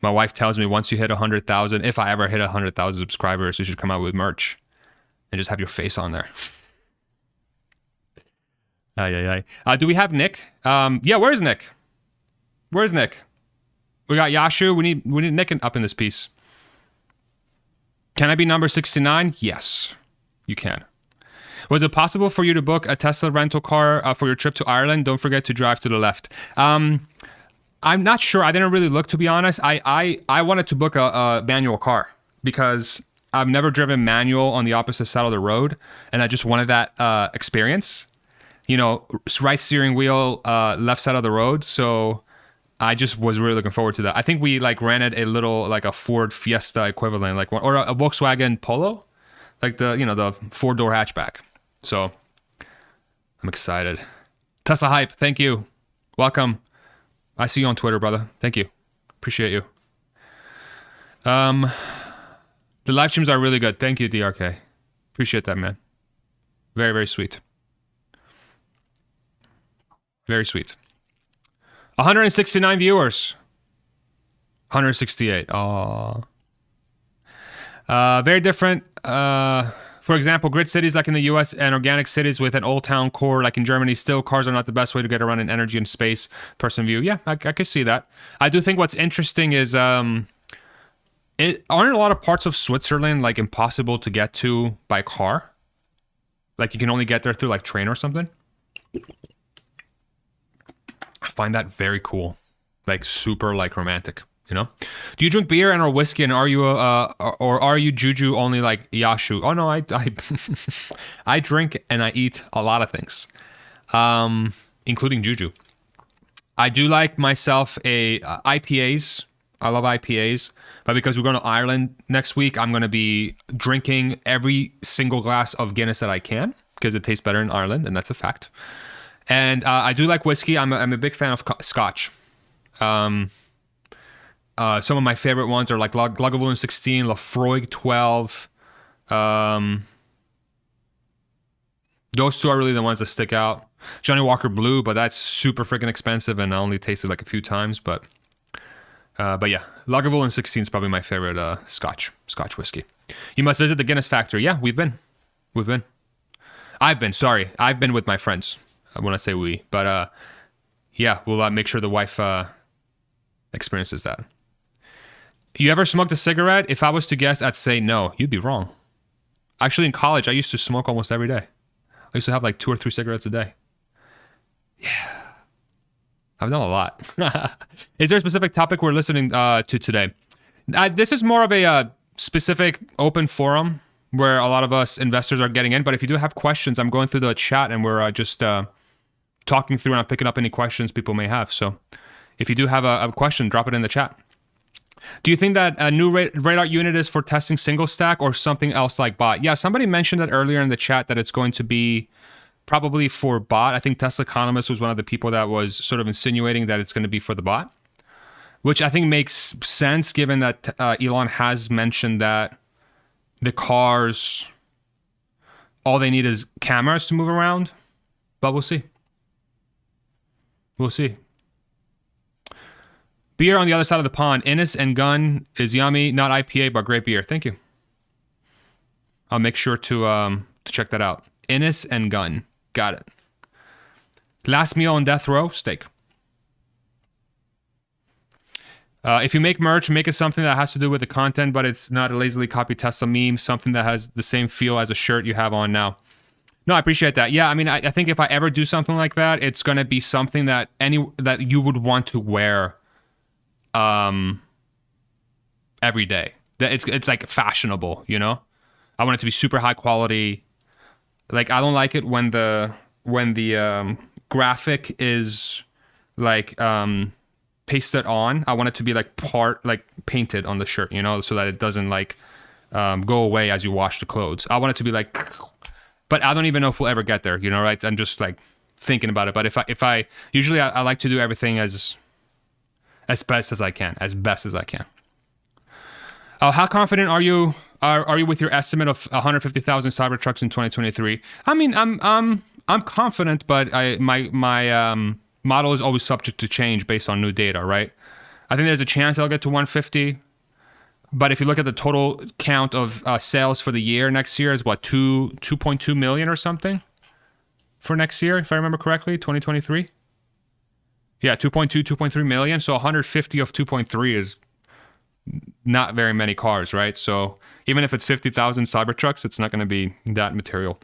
My wife tells me once you hit 100,000, if I ever hit 100,000 subscribers, you should come out with merch and just have your face on there. Do we have Nick? Yeah, where's Nick? We got Yashu. We need Nick up in this piece. Can I be number 69? Yes, you can. Was it possible for you to book a Tesla rental car for your trip to Ireland? Don't forget to drive to the left. I'm not sure. I didn't really look, to be honest. I wanted to book a manual car because I've never driven manual on the opposite side of the road, and I just wanted that experience. You know, right steering wheel, left side of the road. So I just was really looking forward to that. I think we like rented a little, like a Ford Fiesta equivalent, like one, or a Volkswagen Polo, like the 4-door hatchback. So I'm excited. Tesla hype, thank you. Welcome. I see you on Twitter, brother. Thank you. Appreciate you. The live streams are really good. Thank you, DRK. Appreciate that, man. Very, very sweet. Very sweet. 169 viewers. 168. Aww. Very different. For example, grid cities like in the US and organic cities with an old town core like in Germany, still cars are not the best way to get around in energy and space person view. Yeah, I could see that. I do think what's interesting is aren't a lot of parts of Switzerland like impossible to get to by car? Like you can only get there through like train or something? I find that very cool. Like super like romantic. You know, do you drink beer and or whiskey, and are you or are you juju only like yashu? Oh no, I I drink and I eat a lot of things, including juju. I do like myself a IPAs. I love IPAs, but because we're going to Ireland next week, I'm going to be drinking every single glass of Guinness that I can because it tastes better in Ireland, and that's a fact. And I do like whiskey. I'm a big fan of Scotch. Some of my favorite ones are like Lagavulin 16, Lafroig 12. Those two are really the ones that stick out. Johnny Walker Blue, but that's super freaking expensive, and I only tasted like a few times. But yeah, Lagavulin 16 is probably my favorite Scotch whiskey. You must visit the Guinness factory. Yeah, we've been. I've been with my friends. When I say we, but yeah, we'll make sure the wife experiences that. You ever smoked a cigarette? If I was to guess, I'd say no. You'd be wrong. Actually, in college, I used to smoke almost every day. I used to have like 2 or 3 cigarettes a day. Yeah. I've done a lot. Is there a specific topic we're listening to today? This is more of a specific open forum where a lot of us investors are getting in. But if you do have questions, I'm going through the chat and we're just talking through and I'm picking up any questions people may have. So if you do have a question, drop it in the chat. Do you think that a new radar unit is for testing single stack or something else like bot? Yeah, somebody mentioned that earlier in the chat that it's going to be probably for bot. I think Tesla Economist was one of the people that was sort of insinuating that it's going to be for the bot, which I think makes sense given that Elon has mentioned that the cars, all they need is cameras to move around, but we'll see. We'll see. Beer on the other side of the pond. Innis and Gun is yummy, not IPA, but great beer. Thank you. I'll make sure to check that out. Innis and Gun. Got it. Last meal on death row, steak. If you make merch, make it something that has to do with the content, but it's not a lazily copy Tesla meme, something that has the same feel as a shirt you have on now. No, I appreciate that. Yeah, I mean, I think if I ever do something like that, it's going to be something that you would want to wear every day. That it's like fashionable, you know? I want it to be super high quality. Like I don't like it when the graphic is like pasted on. I want it to be like painted on the shirt, you know, so that it doesn't like go away as you wash the clothes. I want it to be like, but I don't even know if we'll ever get there, you know, right? I'm just like thinking about it. But if I usually I like to do everything as best as I can, How confident are you with your estimate of 150,000 Cybertrucks in 2023? I mean, I'm confident, but my model is always subject to change based on new data, right? I think there's a chance I'll get to 150, but if you look at the total count of sales for the year next year is what 2.2 million or something for next year, if I remember correctly, 2023. Yeah, 2.3 million. So 150 of 2.3 is not very many cars, right? So even if it's 50,000 Cybertrucks, it's not going to be that material.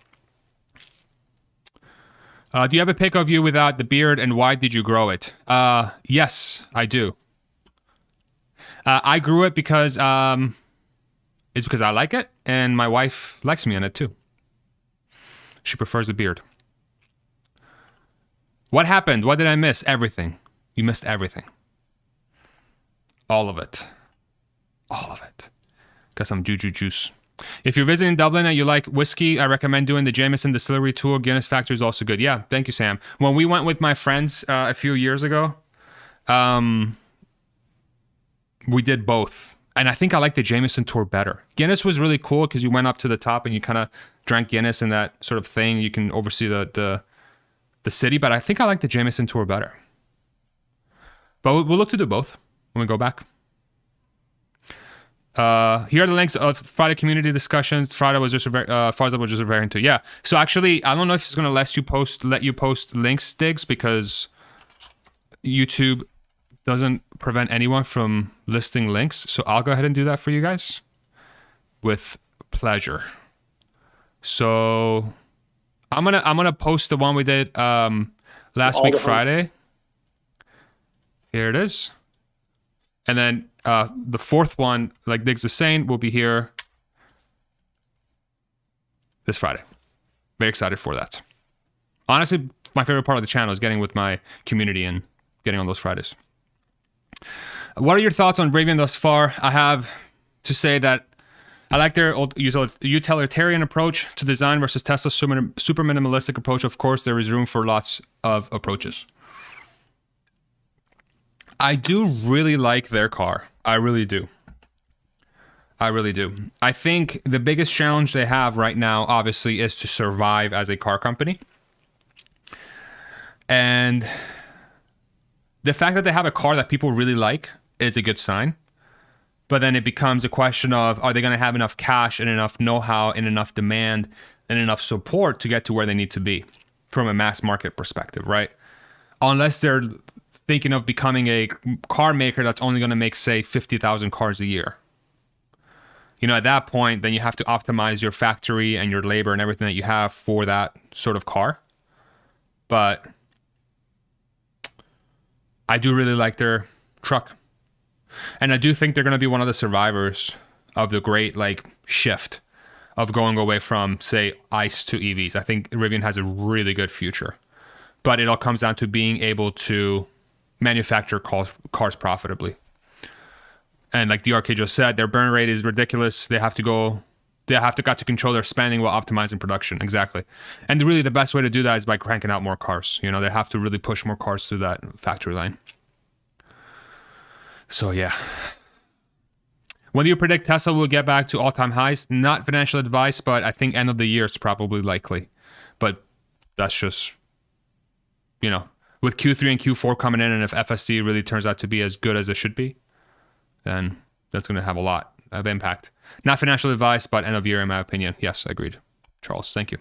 Do you have a pic of you without the beard, and why did you grow it? Yes, I do. I grew it because it's because I like it, and my wife likes me in it too. She prefers the beard. What happened? What did I miss? Everything. You missed everything. All of it. All of it. Got some juju juice. If you're visiting Dublin and you like whiskey, I recommend doing the Jameson Distillery tour. Guinness Factory is also good. Yeah, thank you, Sam. When we went with my friends a few years ago, we did both. And I think I like the Jameson tour better. Guinness was really cool because you went up to the top and you kind of drank Guinness and that sort of thing. You can oversee the city, but I think I like the Jameson tour better. But we'll look to do both when we go back. Here are the links of Friday community discussions. Friday was just Farzad was just referring to. Yeah. So actually, I don't know if it's gonna let you post links, Diggs, because YouTube doesn't prevent anyone from listing links. So I'll go ahead and do that for you guys with pleasure. So I'm gonna post the one we did last week Friday. Here it is. And then the fourth one, like Diggs is saying, will be here this Friday. Very excited for that. Honestly, my favorite part of the channel is getting with my community and getting on those Fridays. What are your thoughts on Rivian thus far? I have to say that I like their utilitarian approach to design versus Tesla's super minimalistic approach. Of course, there is room for lots of approaches. I do really like their car. I really do. I really do. I think the biggest challenge they have right now, obviously, is to survive as a car company. And the fact that they have a car that people really like is a good sign. But then it becomes a question of, are they going to have enough cash and enough know-how and enough demand and enough support to get to where they need to be from a mass market perspective, right? Unless they're thinking of becoming a car maker that's only going to make, say, 50,000 cars a year. You know, at that point, then you have to optimize your factory and your labor and everything that you have for that sort of car. But I do really like their truck. And I do think they're going to be one of the survivors of the great, like, shift of going away from, say, ICE to EVs. I think Rivian has a really good future. But it all comes down to being able to manufacture cars profitably. And like DRK just said, their burn rate is ridiculous. They have to control their spending while optimizing production. Exactly. And really the best way to do that is by cranking out more cars. You know, they have to really push more cars through that factory line. So yeah. When do you predict Tesla will get back to all-time highs? Not financial advice, but I think end of the year is probably likely. But that's just, you know, with Q3 and Q4 coming in, and if FSD really turns out to be as good as it should be, then that's going to have a lot of impact. Not financial advice, but end of year, in my opinion. Yes, agreed. Charles, thank you.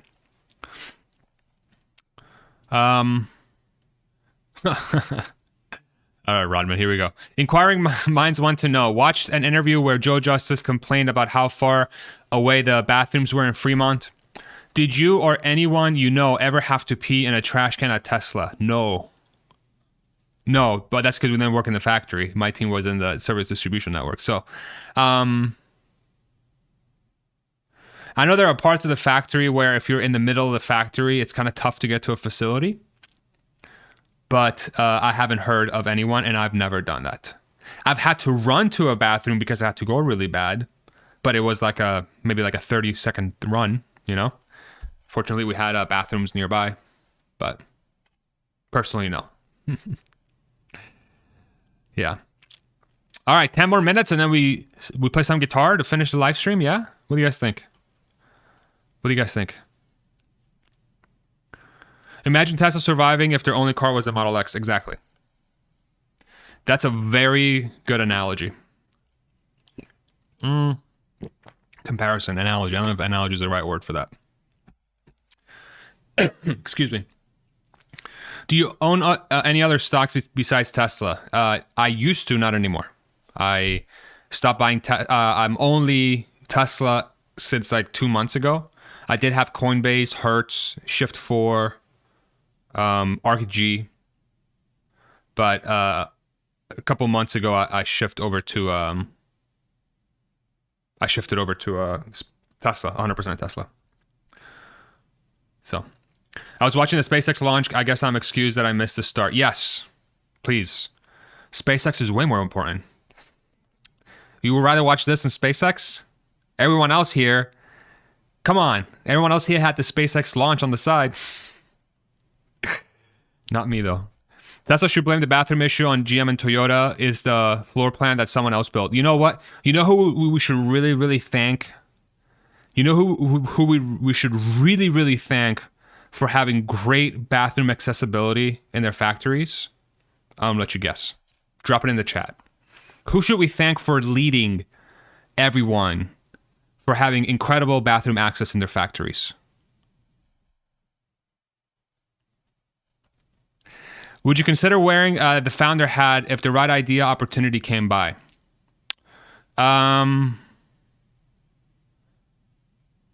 All right, Rodman, here we go. Inquiring minds want to know. Watched an interview where Joe Justice complained about how far away the bathrooms were in Fremont. Did you or anyone you know ever have to pee in a trash can at Tesla? No, but that's because we didn't work in the factory. My team was in the service distribution network. So I know there are parts of the factory where if you're in the middle of the factory, it's kind of tough to get to a facility. But I haven't heard of anyone, and I've never done that. I've had to run to a bathroom because I had to go really bad, but it was like maybe like a 30-second run, you know? Fortunately, we had bathrooms nearby, but personally, no. Yeah. All right, 10 more minutes, and then we play some guitar to finish the live stream, yeah? What do you guys think? Imagine Tesla surviving if their only car was a Model X. Exactly. That's a very good analogy. Comparison, analogy. I don't know if analogy is the right word for that. Excuse me. Do you own any other stocks besides Tesla? I used to, not anymore. I stopped buying. I'm only Tesla since like 2 months ago. I did have Coinbase, Hertz, Shift4, ArcG, but a couple months ago I shifted over to Tesla, 100% Tesla. So I was watching the SpaceX launch. I guess I'm excused that I missed the start. Yes, please. SpaceX is way more important. You would rather watch this than SpaceX? Everyone else here, come on. Everyone else here had the SpaceX launch on the side. Not me, though. Tesla should blame the bathroom issue on GM and Toyota is the floor plan that someone else built. You know what? You know who we should really, really thank? You know who we should really, really thank for having great bathroom accessibility in their factories? I'll let you guess. Drop it in the chat. Who should we thank for leading everyone for having incredible bathroom access in their factories? Would you consider wearing the founder hat if the right idea opportunity came by? I'm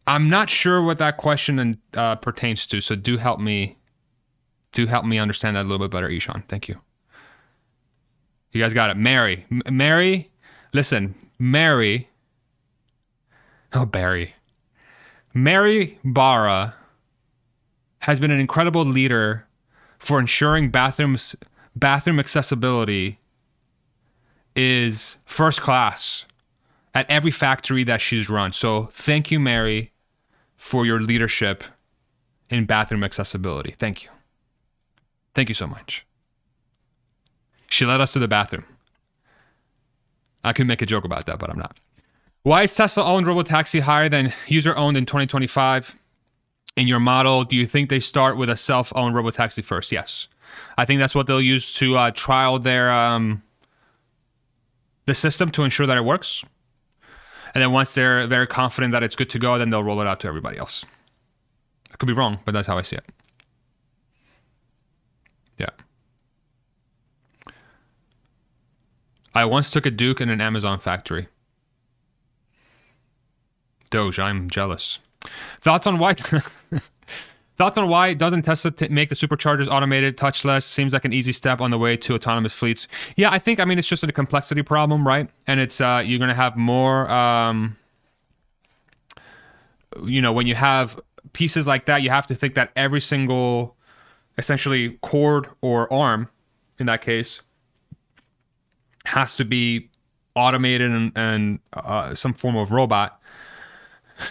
not sure what that question pertains to, so do help me understand that a little bit better, Ishan. Thank you. You guys got it. Mary, listen, Mary Barra has been an incredible leader for ensuring bathroom accessibility is first class at every factory that she's run. So thank you, Mary, for your leadership in bathroom accessibility. Thank you. Thank you so much. She led us to the bathroom. I could make a joke about that, but I'm not. Why is Tesla-owned robotaxi higher than user-owned in 2025? In your model, do you think they start with a self-owned robotaxi first? Yes. I think that's what they'll use to trial their the system to ensure that it works. And then once they're very confident that it's good to go, then they'll roll it out to everybody else. I could be wrong, but that's how I see it. Yeah. I once took a Duke in an Amazon factory. Doge, I'm jealous. Thoughts on why doesn't Tesla make the superchargers automated, touchless? Seems like an easy step on the way to autonomous fleets. Yeah, I think, it's just a complexity problem, right? And it's, you're going to have more, when you have pieces like that, you have to think that every single, essentially, cord or arm, in that case, has to be automated and some form of robot.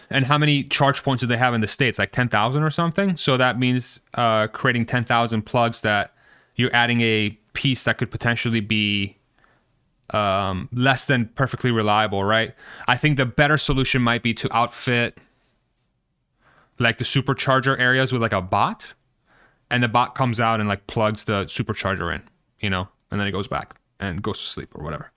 And how many charge points do they have in the States? Like 10,000 or something? So that means creating 10,000 plugs that you're adding a piece that could potentially be less than perfectly reliable, right? I think the better solution might be to outfit like the supercharger areas with like a bot, and the bot comes out and like plugs the supercharger in, and then it goes back and goes to sleep or whatever.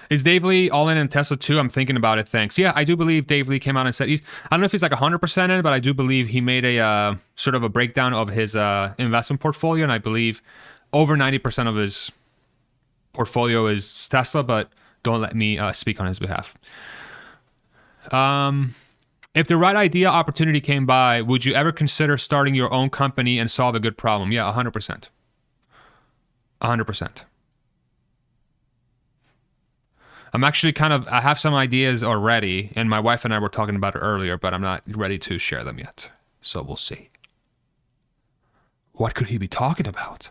Is Dave Lee all in Tesla too? I'm thinking about it. Thanks. Yeah, I do believe Dave Lee came out and said I don't know if he's like 100% in, but I do believe he made a sort of a breakdown of his investment portfolio, and I believe over 90% of his portfolio is Tesla. But don't let me speak on his behalf. If the right idea opportunity came by, would you ever consider starting your own company and solve a good problem? Yeah, 100%. 100%. I'm actually I have some ideas already, and my wife and I were talking about it earlier, but I'm not ready to share them yet. So we'll see. What could he be talking about?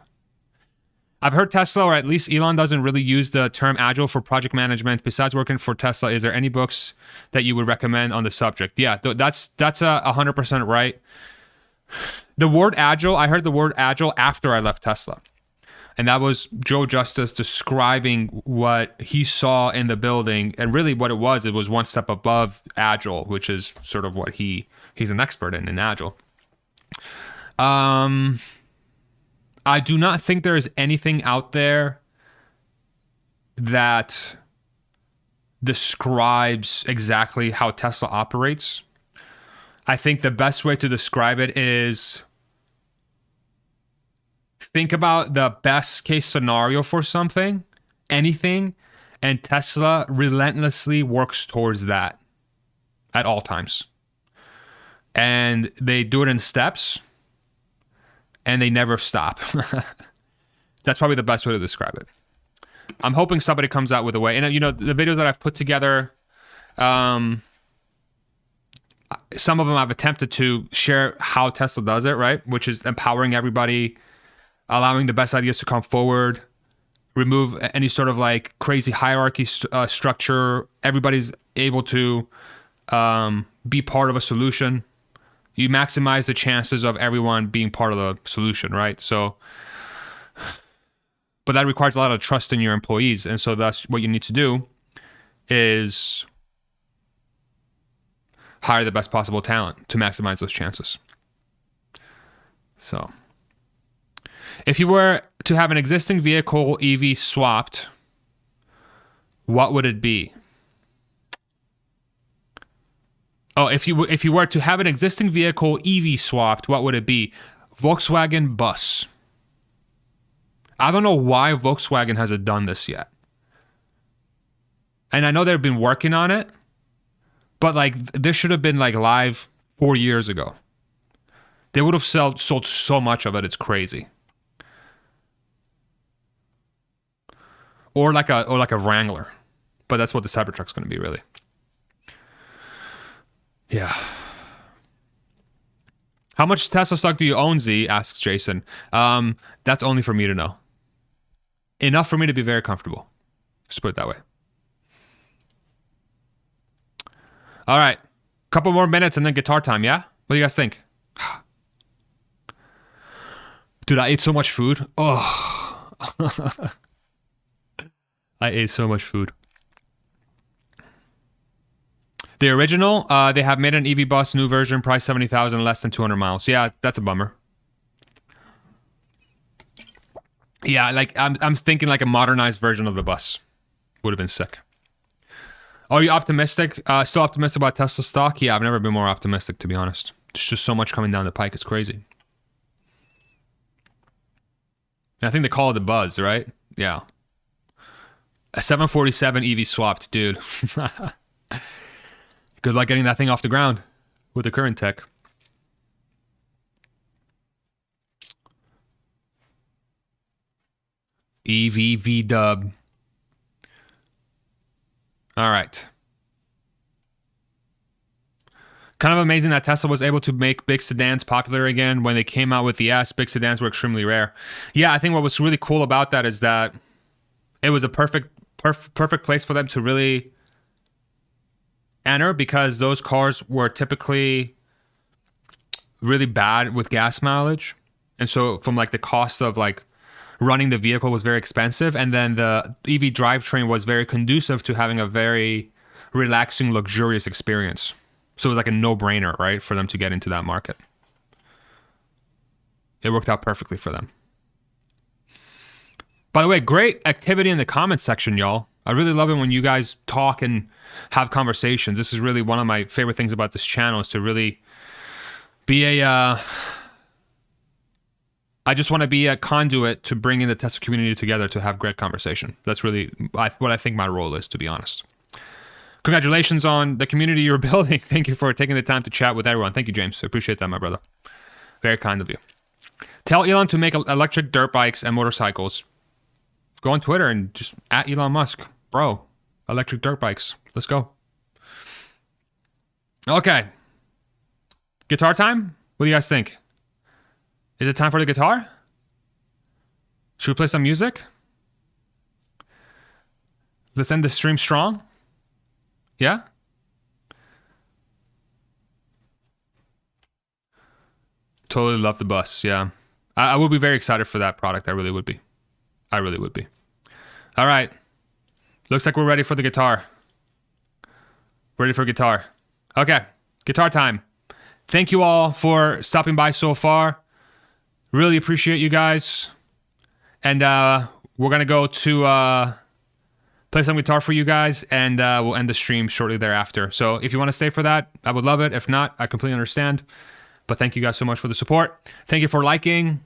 I've heard Tesla, or at least Elon, doesn't really use the term agile for project management. Besides working for Tesla, is there any books that you would recommend on the subject? Yeah, that's 100% right. The word agile, I heard the word agile after I left Tesla. And that was Joe Justice describing what he saw in the building. And really what it was one step above agile, which is sort of what he's an expert in agile. I do not think there is anything out there that describes exactly how Tesla operates. I think the best way to describe it is think about the best case scenario for something, anything, And Tesla relentlessly works towards that at all times. And they do it in steps, and they never stop. That's probably the best way to describe it. I'm hoping somebody comes out with a way. And, you know, the videos that I've put together, some of them I've attempted to share how Tesla does it, right? Which is empowering everybody, allowing the best ideas to come forward, remove any sort of like crazy hierarchy structure. Everybody's able to be part of a solution. You maximize the chances of everyone being part of the solution, right? So, but that requires a lot of trust in your employees. And so that's what you need to do is hire the best possible talent to maximize those chances. So, if you were to have an existing vehicle EV swapped, what would it be? Oh, if you were to have an existing vehicle EV swapped, what would it be? Volkswagen bus. I don't know why Volkswagen hasn't done this yet. And I know they've been working on it, but like this should have been like live 4 years ago. They would have sold so much of it, it's crazy. Or like a Wrangler. But that's what the Cybertruck's going to be, really. Yeah. How much Tesla stock do you own, Z? Asks Jason. That's only for me to know. Enough for me to be very comfortable. Just put it that way. All right. Couple more minutes and then guitar time, yeah? What do you guys think? Dude, I ate so much food. Oh. I ate so much food. The original, they have made an EV bus, new version, price 70,000, less than 200 miles. Yeah, that's a bummer. Yeah, like I'm thinking like a modernized version of the bus would have been sick. Are you optimistic? Still optimistic about Tesla stock? Yeah, I've never been more optimistic, to be honest. There's just so much coming down the pike. It's crazy. And I think they call it the buzz, right? Yeah. A 747 EV swapped, dude. Good luck getting that thing off the ground with the current tech. EV V-dub. All right. Kind of amazing that Tesla was able to make big sedans popular again. When they came out with the S, big sedans were extremely rare. Yeah, I think what was really cool about that is that it was a perfect place for them to really enter, because those cars were typically really bad with gas mileage. And so from like the cost of like running the vehicle was very expensive. And then the EV drivetrain was very conducive to having a very relaxing, luxurious experience. So it was like a no-brainer, right, for them to get into that market. It worked out perfectly for them. By the way, great activity in the comments section, y'all. I really love it when you guys talk and have conversations. This is really one of my favorite things about this channel, is to really be I just want to be a conduit to bring in the Tesla community together to have great conversation. That's really what I think my role is, to be honest. Congratulations on the community you're building. Thank you for taking the time to chat with everyone. Thank you, James. I appreciate that, my brother. Very kind of you. Tell Elon to make electric dirt bikes and motorcycles. Go on Twitter and just at Elon Musk. Bro, electric dirt bikes. Let's go. Okay. Guitar time? What do you guys think? Is it time for the guitar? Should we play some music? Let's end the stream strong. Yeah? Totally love the bus, yeah. I would be very excited for that product. I really would be. I really would be. All right. Looks like we're ready for the guitar. Ready for guitar. Okay. Guitar time. Thank you all for stopping by so far. Really appreciate you guys. And we're going to go to play some guitar for you guys, and we'll end the stream shortly thereafter. So if you want to stay for that, I would love it. If not, I completely understand. But thank you guys so much for the support. Thank you for liking.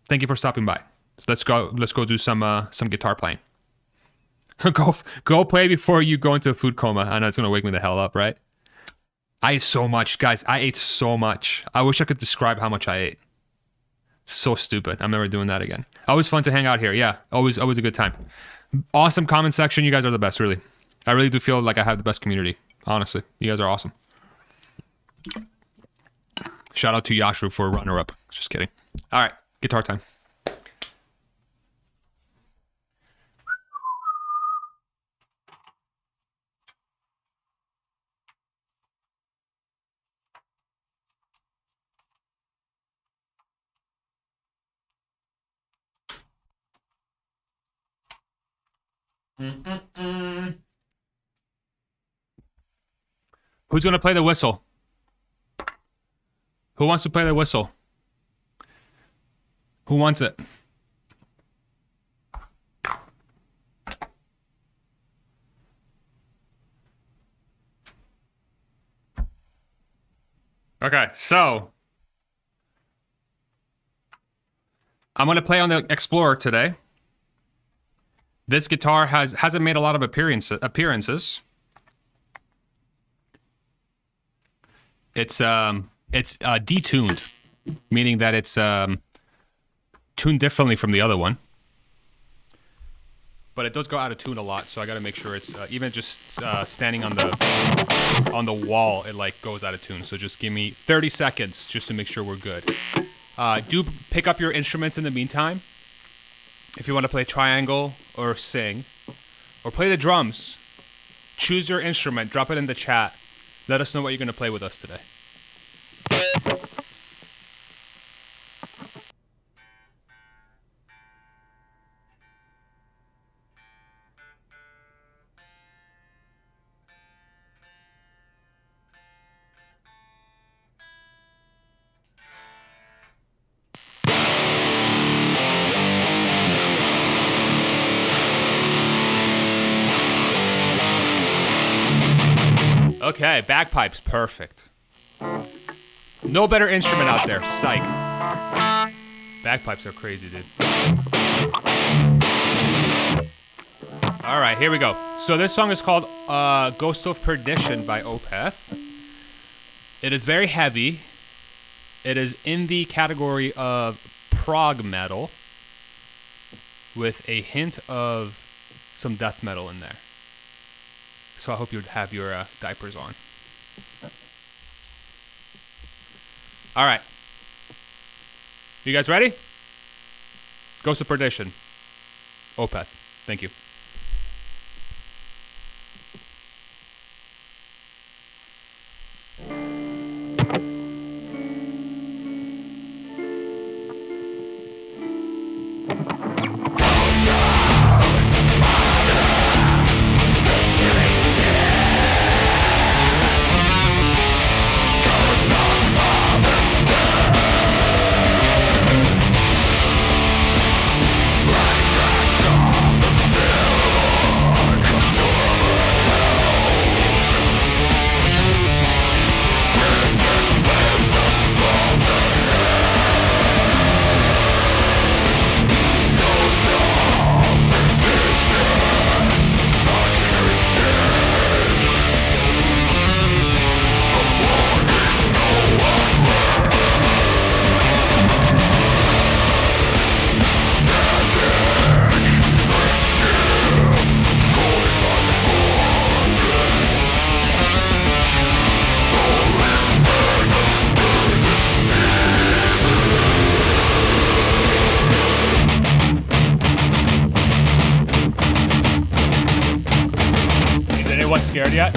Thank you for stopping by. Let's go do some guitar playing. Go play before you go into a food coma. I know it's gonna wake me the hell up, right? I ate so much, guys. I ate so much. I wish I could describe how much I ate. So stupid. I'm never doing that again. Always fun to hang out here. Yeah, always a good time. Awesome comment section. You guys are the best, really. I really do feel like I have the best community. Honestly, you guys are awesome. Shout out to Yashru for runner-up. Just kidding. All right, guitar time. Who's gonna play the whistle? Who wants to play the whistle? Who wants it? Okay, so I'm gonna play on the Explorer today. This guitar hasn't made a lot of appearances. It's detuned, meaning that it's tuned differently from the other one. But it does go out of tune a lot, so I got to make sure it's even just standing on the wall, it like goes out of tune. So just give me 30 seconds just to make sure we're good. Do pick up your instruments in the meantime. If you want to play triangle or sing or play the drums, choose your instrument, drop it in the chat. Let us know what you're going to play with us today. Okay, bagpipes, perfect. No better instrument out there, psych. Bagpipes are crazy, dude. All right, here we go. So this song is called Ghost of Perdition by Opeth. It is very heavy. It is in the category of prog metal with a hint of some death metal in there. So I hope you'd have your diapers on. All right. You guys ready? Ghost of Perdition. Opeth. Thank you. Scared yet?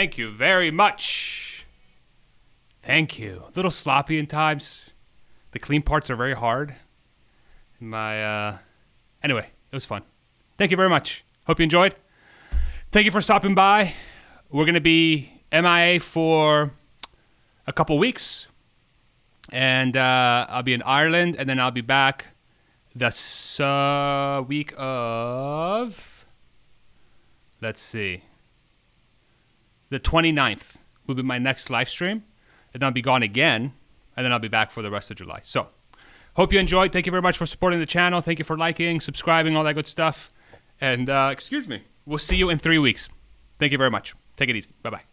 Thank you very much. Thank you. A little sloppy in times. The clean parts are very hard. Anyway, it was fun. Thank you very much. Hope you enjoyed. Thank you for stopping by. We're going to be MIA for a couple weeks. And I'll be in Ireland, and then I'll be back the week of, let's see, the 29th will be my next live stream. And then I'll be gone again, and then I'll be back for the rest of July. So, hope you enjoyed. Thank you very much for supporting the channel. Thank you for liking, subscribing, all that good stuff. And, we'll see you in 3 weeks. Thank you very much. Take it easy. Bye-bye.